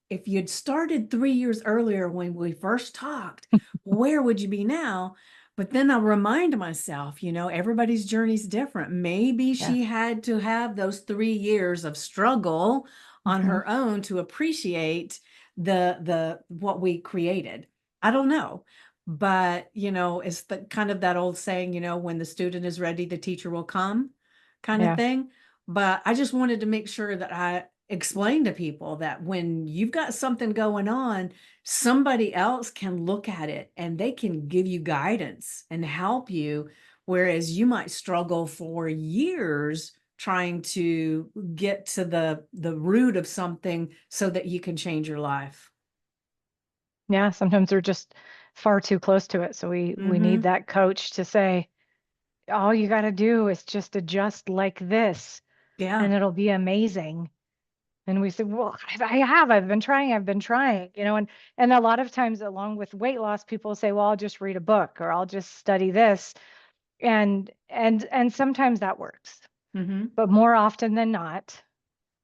if you'd started 3 years earlier when we first talked, where would you be now? But then I remind myself, everybody's journey's different. Maybe Yeah. she had to have those 3 years of struggle on Hmm. her own to appreciate the what we created. I don't know. But, it's the kind of that old saying, when the student is ready, the teacher will come kind of Yeah. thing. But I just wanted to make sure that I explain to people that when you've got something going on, somebody else can look at it and they can give you guidance and help you. Whereas you might struggle for years trying to get to the root of something so that you can change your life. Yeah. Sometimes we're just far too close to it. So we need Mm-hmm. that coach to say, all you got to do is just adjust like this Yeah. and it'll be amazing. And we said, well, I've been trying, and a lot of times along with weight loss, people say, well, I'll just read a book or I'll just study this. And sometimes that works. Mm-hmm. But more often than not,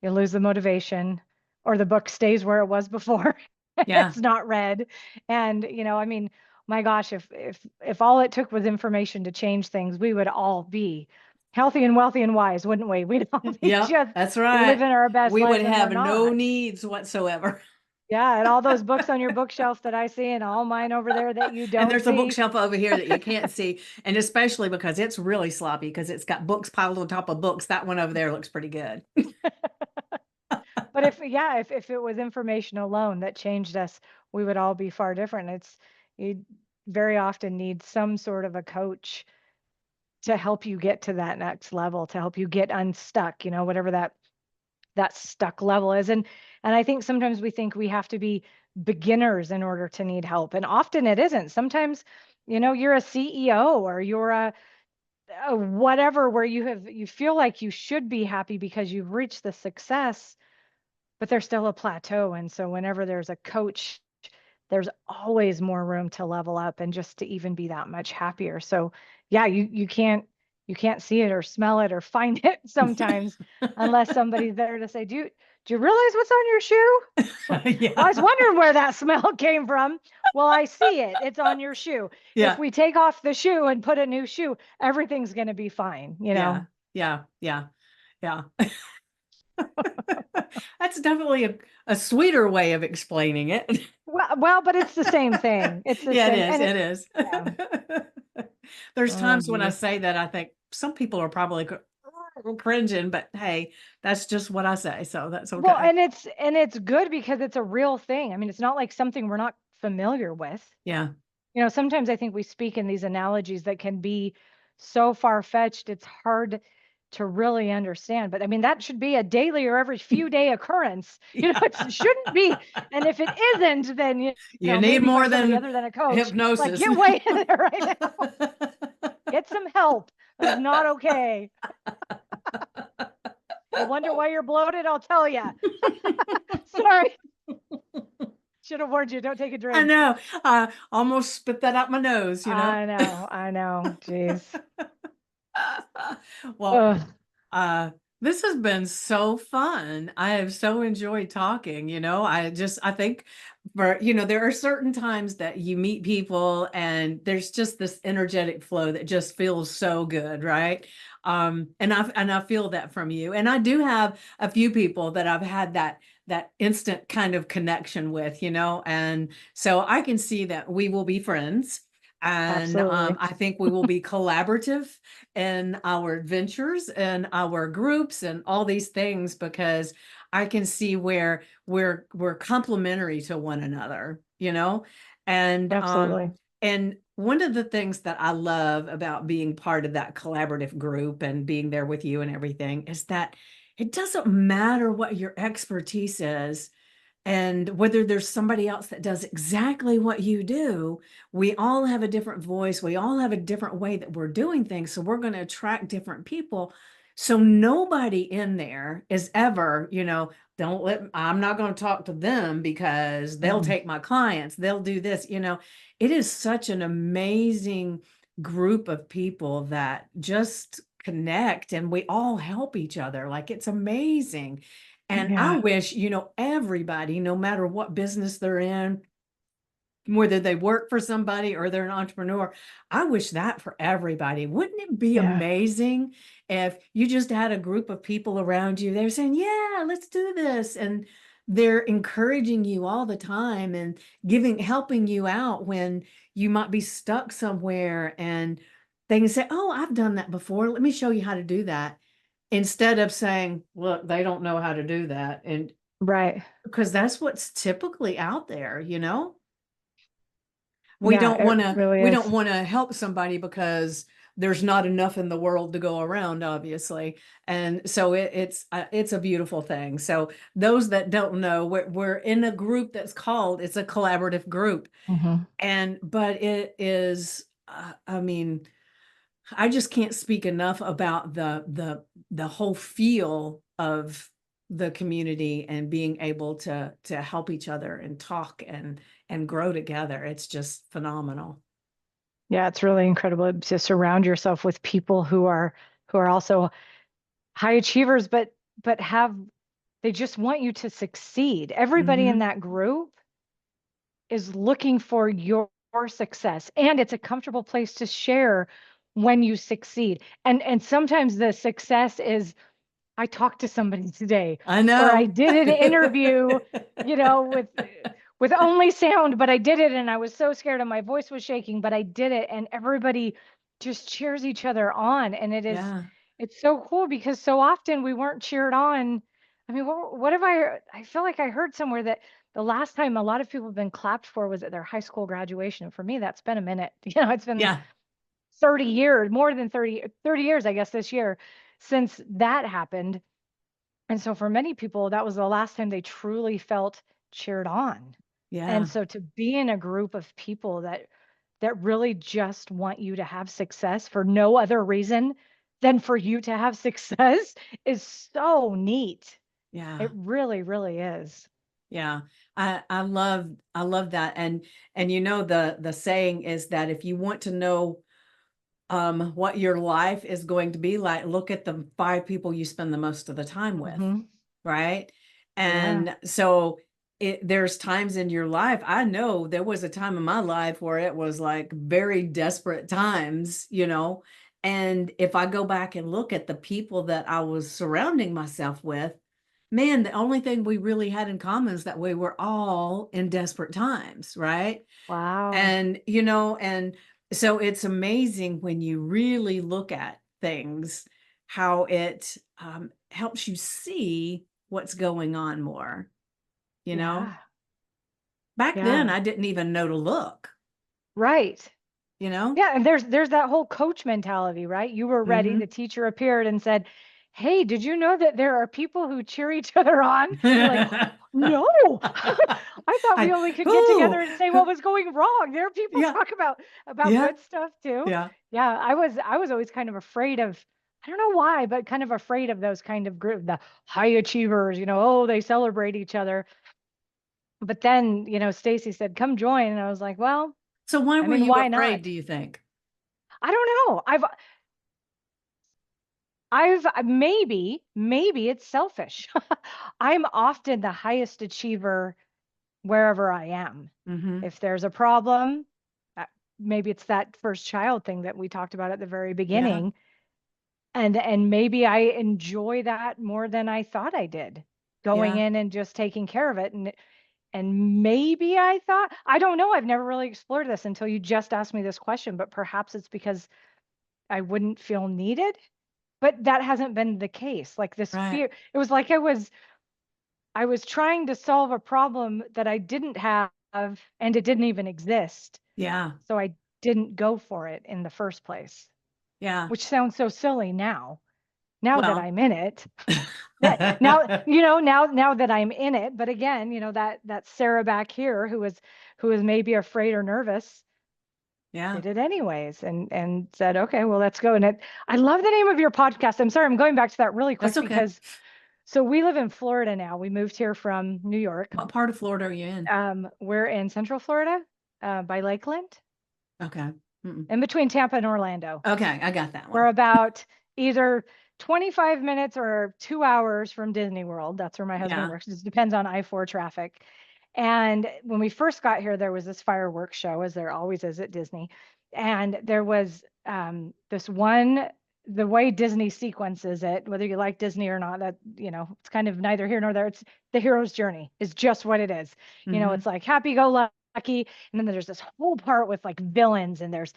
you lose the motivation or the book stays where it was before. Yeah. It's not read. And, I mean, my gosh, if all it took was information to change things, we would all be healthy and wealthy and wise, wouldn't we? We'd all be Yep. just That's right. living our best We would life and we're have no not. needs whatsoever. Yeah, and all those books on your bookshelf that I see and all mine over there that you And don't there's a see. bookshelf over here that you can't see. And especially because it's really sloppy because it's got books piled on top of books. That one over there looks pretty good. But if it was information alone that changed us, we would all be far different. You very often need some sort of a coach to help you get to that next level, to help you get unstuck, whatever that stuck level is. And I think sometimes we think we have to be beginners in order to need help. And often it isn't. Sometimes, you're a CEO or you're a whatever where you feel like you should be happy because you've reached the success, but there's still a plateau. And so whenever there's a coach, there's always more room to level up and just to even be that much happier. So yeah, you can't see it or smell it or find it sometimes unless somebody's there to say, do you realize what's on your shoe? I was Yeah. wondering where that smell came from. Well, I see it. It's on your shoe. If Yeah. we take off the shoe and put a new shoe, everything's going to be fine, Yeah. Yeah. Yeah. Yeah. That's definitely a sweeter way of explaining it. Well, but it's the same thing. It's the Yeah, it same. is. And It is. yeah. There's Oh, times when I geez. say that I think some people are probably I'm cringing, but hey, that's just what I say. So that's Well, okay. and it's good because it's a real thing. I mean, it's not like something we're not familiar with. Yeah. Sometimes I think we speak in these analogies that can be so far-fetched, it's hard to really understand. But I mean, that should be a daily or every few day occurrence. Yeah. It shouldn't be. And if it isn't, then, You need maybe more find somebody than other than a coach. Like, hypnosis. get way in there right now. Get some help. That's not okay. You wonder why you're bloated? I'll tell you. Sorry. Should have warned you. Don't take a I drink. know. I almost spit that out my nose, you know? I know. I know. Jeez. Well, Ugh. uh, this has been so fun. I have so enjoyed talking, I think there are certain times that you meet people and there's just this energetic flow that just feels so good, right? And I feel that from you. And I do have a few people that I've had that instant kind of connection with, and so I can see that we will be friends. And Absolutely. I think we will be collaborative in our adventures and our groups and all these things because I can see where we're complementary to one another, and Absolutely. and one of the things that I love about being part of that collaborative group and being there with you and everything is that it doesn't matter what your expertise is and whether there's somebody else that does exactly what you do. We all have a different voice. We all have a different way that we're doing things. So we're going to attract different people. So nobody in there is ever, I'm not going to talk to them because they'll Mm-mm. take my clients. They'll do this. It is such an amazing group of people that just connect and we all help each other. Like it's amazing. And I Yeah. wish, everybody, no matter what business they're in, whether they work for somebody or they're an entrepreneur, I wish that for everybody. Wouldn't it be Yeah. amazing if you just had a group of people around you? They're saying, yeah, let's do this. And they're encouraging you all the time and helping you out when you might be stuck somewhere and they can say, oh, I've done that before. Let me show you how to do that. Instead of saying, look, they don't know how to do that. And Right. because that's what's typically out there. We Yeah, don't it want to really we don't is. want to help somebody because there's not enough in the world to go around, obviously. And so it's a beautiful thing. So those that don't know, we're in a group that's called, it's a collaborative group. Hmm. But it is, I mean, I just can't speak enough about the whole feel of the community and being able to help each other and talk and grow together. It's just phenomenal. Yeah, it's really incredible to surround yourself with people who are also high achievers, but they just want you to succeed. Everybody in Hmm. that group is looking for your success, and it's a comfortable place to share when you succeed. And sometimes the success is, I talked to somebody today, I or I know. did an interview, with only sound, but I did it and I was so scared and my voice was shaking, but I did it, and everybody just cheers each other on. And Yeah. it's so cool because so often we weren't cheered on. I mean, what have I feel like I heard somewhere that the last time a lot of people have been clapped for was at their high school graduation. For me, that's been a minute. It's been Yeah. 30 years, more than 30 years, I guess, this year since that happened. And so for many people, that was the last time they truly felt cheered on. And Yeah. so to be in a group of people that really just want you to have success for no other reason than for you to have success is so neat. Yeah. It really, really is. Yeah. I love that. And the saying is that if you want to know what your life is going to be like, look at the five people you spend the most of the time with, Hmm. right? Yeah. And so there's times in your life, I know there was a time in my life where it was like very desperate times. And if I go back and look at the people that I was surrounding myself with, man, the only thing we really had in common is that we were all in desperate times, right? Wow. And so it's amazing when you really look at things how it helps you see what's going on more, you know? Yeah. Back then, Yeah. I didn't even know to look, Right. you know? Yeah, and there's that whole coach mentality, right? You were ready, the Mhm. teacher appeared and said, "Hey, did you know that there are people who cheer each other on?" You're like, "No." I thought we I only could get ooh, together and say what was going wrong. There are people yeah, talk about yeah, good stuff too. yeah, Yeah, I was always kind of afraid of, I don't know why, but kind of afraid of those kind of group, the high achievers, oh, they celebrate each other. But then, Stacy said, "Come join." And I was like, "Well, so why I were mean, you why afraid, not?" do you think? I don't know. Maybe it's selfish. I'm often the highest achiever wherever I am. Mhm. If there's a problem, uh, maybe it's that first child thing that we talked about at the very Yeah, beginning. And maybe I enjoy that more than I thought I did, going yeah, in and just taking care of it. And maybe I thought, I don't know, I've never really explored this until you just asked me this question, but perhaps it's because I wouldn't feel needed. But that hasn't been the case. Like this right. fear, it was like I was trying to solve a problem that I didn't have, and it didn't even exist. Yeah, So I didn't go for it in the first place, yeah. which sounds so silly now that Well, I'm in it. Now that I'm in it, but again, that Sarah back here who was maybe afraid or nervous yeah, did it anyways and said, "Okay, well, let's go." And I love the name of your podcast. I'm sorry, I'm going back to that really that's quick okay. because so we live in Florida now. We moved here from New York. What part of Florida are you in? We're in Central Florida, by Lakeland, Okay. Mm-mm. in between Tampa and Orlando. Okay, I got that We're one. about either 25 minutes or 2 hours from Disney World. That's where my husband Yeah. works. It depends on I-4 traffic. And when we first got here, there was this fireworks show, as there always is at Disney. And there was this one, the way Disney sequences it, whether you like Disney or not, that, it's kind of neither here nor there. It's the hero's journey is just what it is. Mhm. It's like happy go lucky. And then there's this whole part with like villains and there's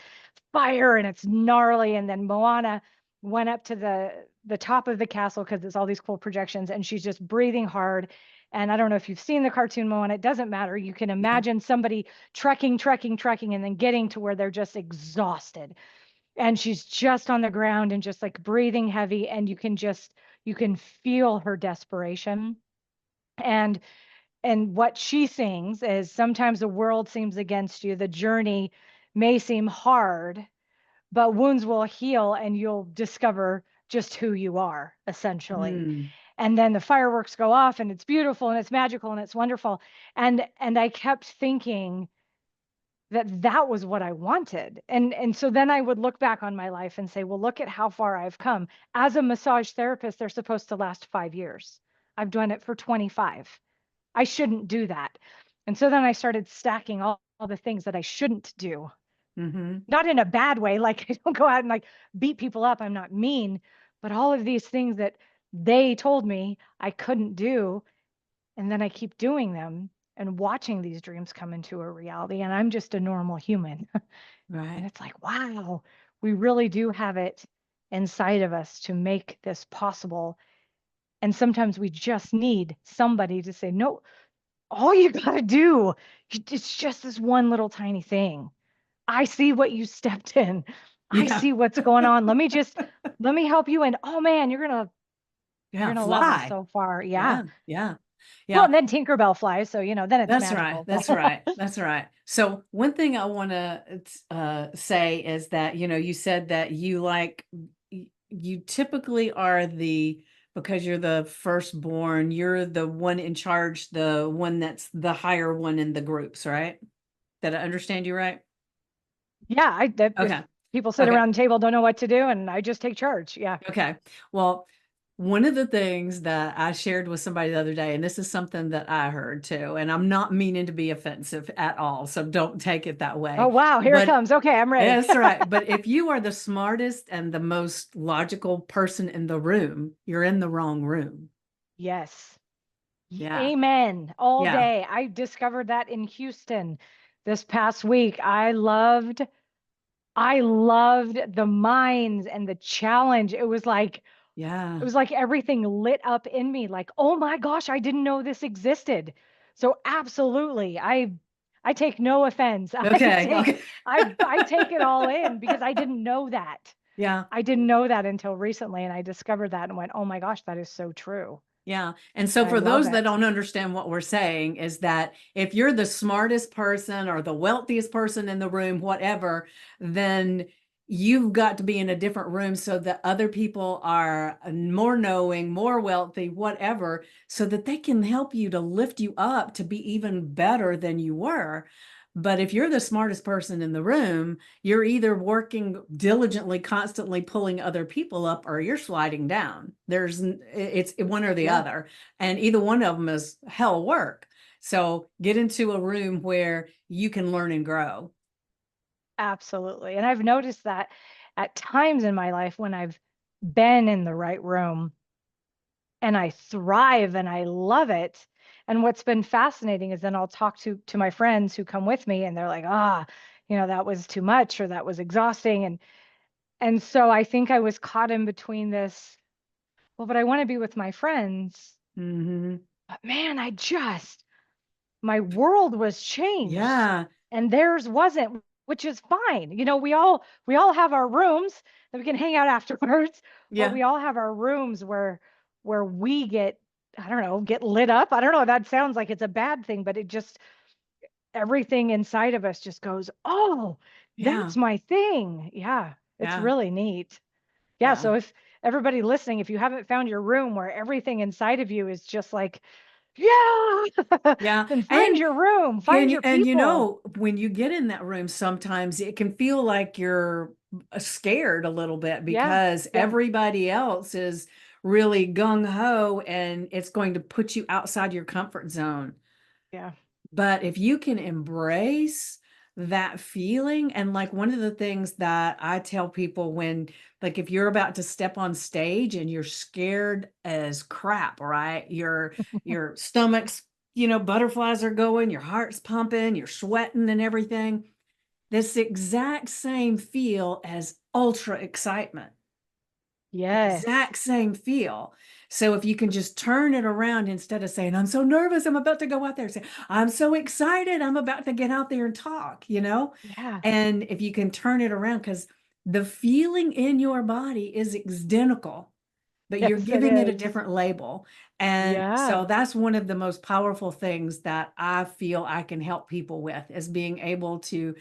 fire and it's gnarly. And then Moana went up to the top of the castle because it's all these cool projections and she's just breathing hard. And I don't know if you've seen the cartoon Moana, it doesn't matter. You can Yeah. imagine somebody trekking, and then getting to where they're just exhausted. And she's just on the ground and just like breathing heavy. And you can feel her desperation. And what she sings is sometimes the world seems against you. The journey may seem hard, but wounds will heal and you'll discover just who you are, essentially. Mm. And then the fireworks go off and it's beautiful and it's magical and it's wonderful. And I kept thinking that that was what I wanted. And so then I would look back on my life and say, well, look at how far I've come. As a massage therapist, they're supposed to last 5 years. I've done it for 25. I shouldn't do that. And so then I started stacking all the things that I shouldn't do, Mhm. not in a bad way. Like I don't go out and like beat people up. I'm not mean, but all of these things that they told me I couldn't do. And then I keep doing them and watching these dreams come into a reality. And I'm just a normal human. And Right. it's like, wow, we really do have it inside of us to make this possible. And sometimes we just need somebody to say, no, all you got to do, it's just this one little tiny thing. I see what you stepped in. I Yeah. see what's going on. Let me help you. And oh man, you're Yeah, gonna level fly. so far. Yeah. Yeah, yeah, Well, yeah. and then Tinkerbell flies, so then it's That's right. magical. That's right. That's right. So one thing I want to say is that, you said that you typically are because you're the firstborn, you're the one in charge, the one that's the higher one in the groups, right? Did I understand you right? Yeah, if Okay. people sit Okay. around the table don't know what to do, and I just take charge. Yeah. Okay. Well, one of the things that I shared with somebody the other day, and this is something that I heard too, and I'm not meaning to be offensive at all, so don't take it that Oh way. wow, here it But comes. Okay, I'm ready. that's right. But if you are the smartest and the most logical person in the room, you're in the wrong room. Yes. Yeah. Amen. All Yeah. day. I discovered that in Houston this past week. I loved the minds and the challenge. It was like, Yeah. It was like everything lit up in me like, "Oh my gosh, I didn't know this existed." So absolutely, I take no offense. Okay. Okay. I take it all in because I didn't know that. Yeah. I didn't know that until recently, and I discovered that and went, "Oh my gosh, that is so true." Yeah. And so And I for love those that it. don't understand what we're saying is that if you're the smartest person or the wealthiest person in the room, whatever, then you've got to be in a different room so that other people are more knowing, more wealthy, whatever, so that they can help you to lift you up to be even better than you were. But if you're the smartest person in the room, you're either working diligently, constantly pulling other people up, or you're sliding down. It's one or the Yeah, other. And either one of them is hell work. So get into a room where you can learn and grow. absolutely. And I've noticed that at times in my life when I've been in the right room and I thrive and I love it. And what's been fascinating is then I'll talk to my friends who come with me and they're like, "Ah, that was too much or that was exhausting." And so I think I was caught in between this, well, but I want to be with my friends. Hmm. But man, my world was changed Yeah. and theirs wasn't, which is fine. We all have our rooms that we can hang out afterwards, but Yeah. we all have our rooms where we get, I don't know, get lit up. I don't know, that sounds like it's a bad thing, but it just, everything inside of us just goes, "Oh, Yeah. that's my thing." Yeah, it's Yeah. really neat. Yeah, Yeah. so if everybody listening, if you haven't found your room where everything inside of you is just like, yeah, Yeah. then find your room, find your And people. when you get in that room, sometimes it can feel like you're scared a little bit Yeah, because yeah, everybody else is really gung ho and it's going to put you outside your comfort zone. yeah. But if you can embrace that feeling, and like one of the things that I tell people when, like, if you're about to step on stage and you're scared as crap, right? Your stomach's, butterflies are going, your heart's pumping, you're sweating and everything. This exact same feel as ultra excitement. Yes. Exact same feel. So if you can just turn it around instead of saying, I'm so nervous, I'm about to go out there, say, I'm so excited, I'm about to get out there and talk. Yeah. And if you can turn it around, because the feeling in your body is identical, but you're Yes, it giving it a is. different label. And Yeah, so that's one of the most powerful things that I feel I can help people with is being able to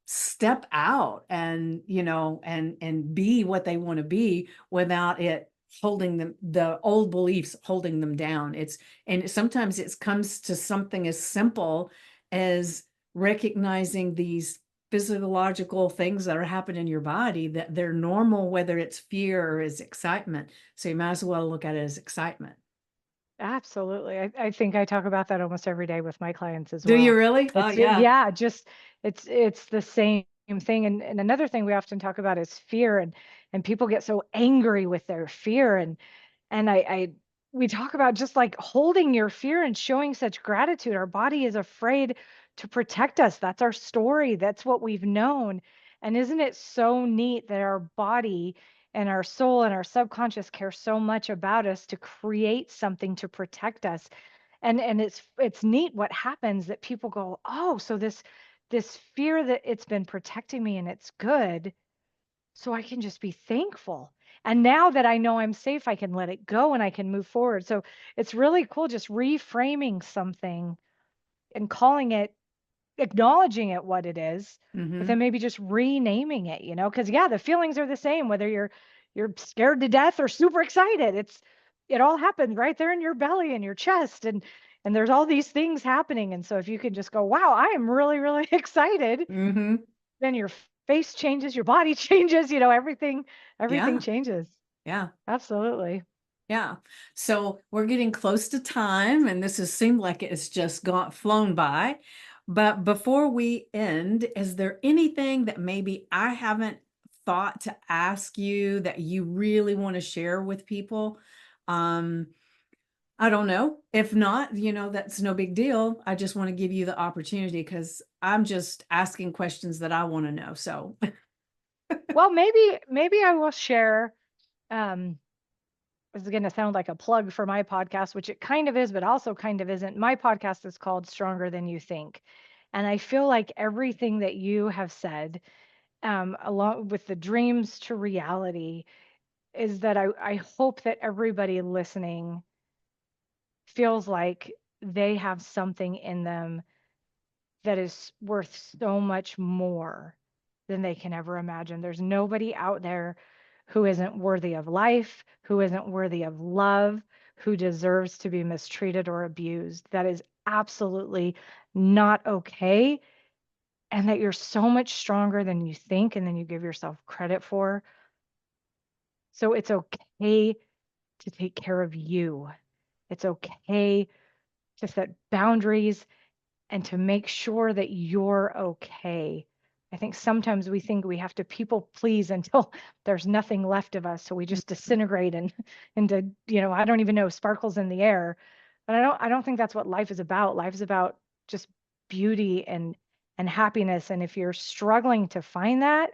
step out and and be what they want to be without it holding them, the old beliefs holding them down. And sometimes it comes to something as simple as recognizing these physiological things that are happening in your body, that they're normal, whether it's fear or is excitement. So you might as well look at it as excitement. absolutely. I think I talk about that almost every day with my clients as Do you well. really? Oh yeah. Yeah, just it's the same thing. And another thing we often talk about is fear, and people get so angry with their fear. And we talk about just like holding your fear and showing such gratitude. Our body is afraid to protect us. That's our story. That's what we've known. And isn't it so neat that our body and our soul and our subconscious care so much about us to create something to protect us? And it's neat what happens that people go, "Oh, so this fear that it's been protecting me and it's good, so I can just be thankful. And now that I know I'm safe, I can let it go and I can move forward." So it's really cool just reframing something and calling it, acknowledging it what it is, but then Mm-hmm. maybe just renaming it, because yeah, the feelings are the same, whether you're scared to death or super excited. It all happens right there in your belly and your chest, and there's all these things happening. And so if you can just go, "Wow, I am really, really excited," Mm-hmm. then your face changes, your body changes, everything Yeah. changes. Yeah. Absolutely. Yeah. So we're getting close to time, and this has seemed like it's just gone flown by. But before we end, is there anything that maybe I haven't thought to ask you that you really want to share with people? Um, I don't know. If not, that's no big deal. I just want to give you the opportunity because I'm just asking questions that I want to know. So, Well, maybe I will share. um, this is going to sound like a plug for my podcast, which it kind of is, but also kind of isn't. My podcast is called Stronger Than You Think. And I feel like everything that you have said, along with the dreams to reality, is that I hope that everybody listening feels like they have something in them that is worth so much more than they can ever imagine. There's nobody out there who isn't worthy of life, who isn't worthy of love, who deserves to be mistreated or abused. That is absolutely not okay. And that you're so much stronger than you think and than you give yourself credit for. So it's okay to take care of you. It's okay to set boundaries and to make sure that you're okay. I think sometimes we think we have to people please until there's nothing left of us. So we just disintegrate and into, I don't even know, sparkles in the air. But I don't think that's what life is about. Life is about just beauty and happiness. And if you're struggling to find that,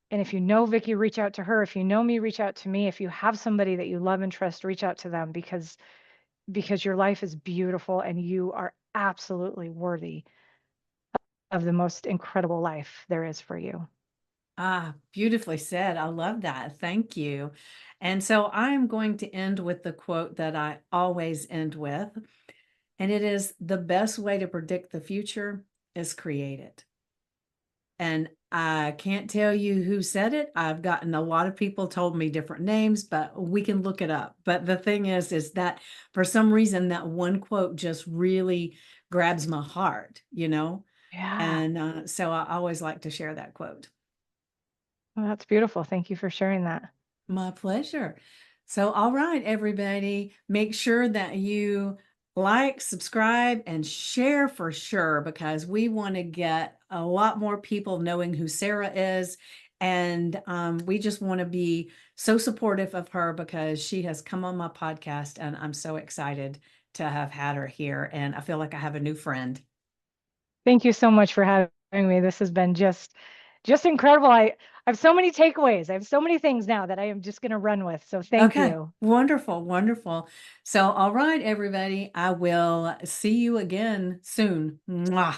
and if you know Vicky, reach out to her. If you know me, reach out to me. If you have somebody that you love and trust, reach out to them because your life is beautiful and you are absolutely worthy of the most incredible life there is for you. Ah, beautifully said. I love that. Thank you. And so I'm going to end with the quote that I always end with, and it is the best way to predict the future is create it. And I can't tell you who said it. I've gotten a lot of people told me different names, but we can look it up. But the thing is that for some reason, that one quote just really grabs my heart, you know? Yeah. And so I always like to share that quote. Well, that's beautiful. Thank you for sharing that. My pleasure. So, all right, everybody, make sure that you like, subscribe, and share for sure because we want to get a lot more people knowing who Sarah is. And we just want to be so supportive of her because she has come on my podcast, and I'm so excited to have had her here. And I feel like I have a new friend. Thank you so much for having me. This has been just incredible. I have so many takeaways. I have so many things now that I am just going to run with. So thank Okay, you. wonderful, wonderful. So, all right, everybody, I will see you again soon. Mwah.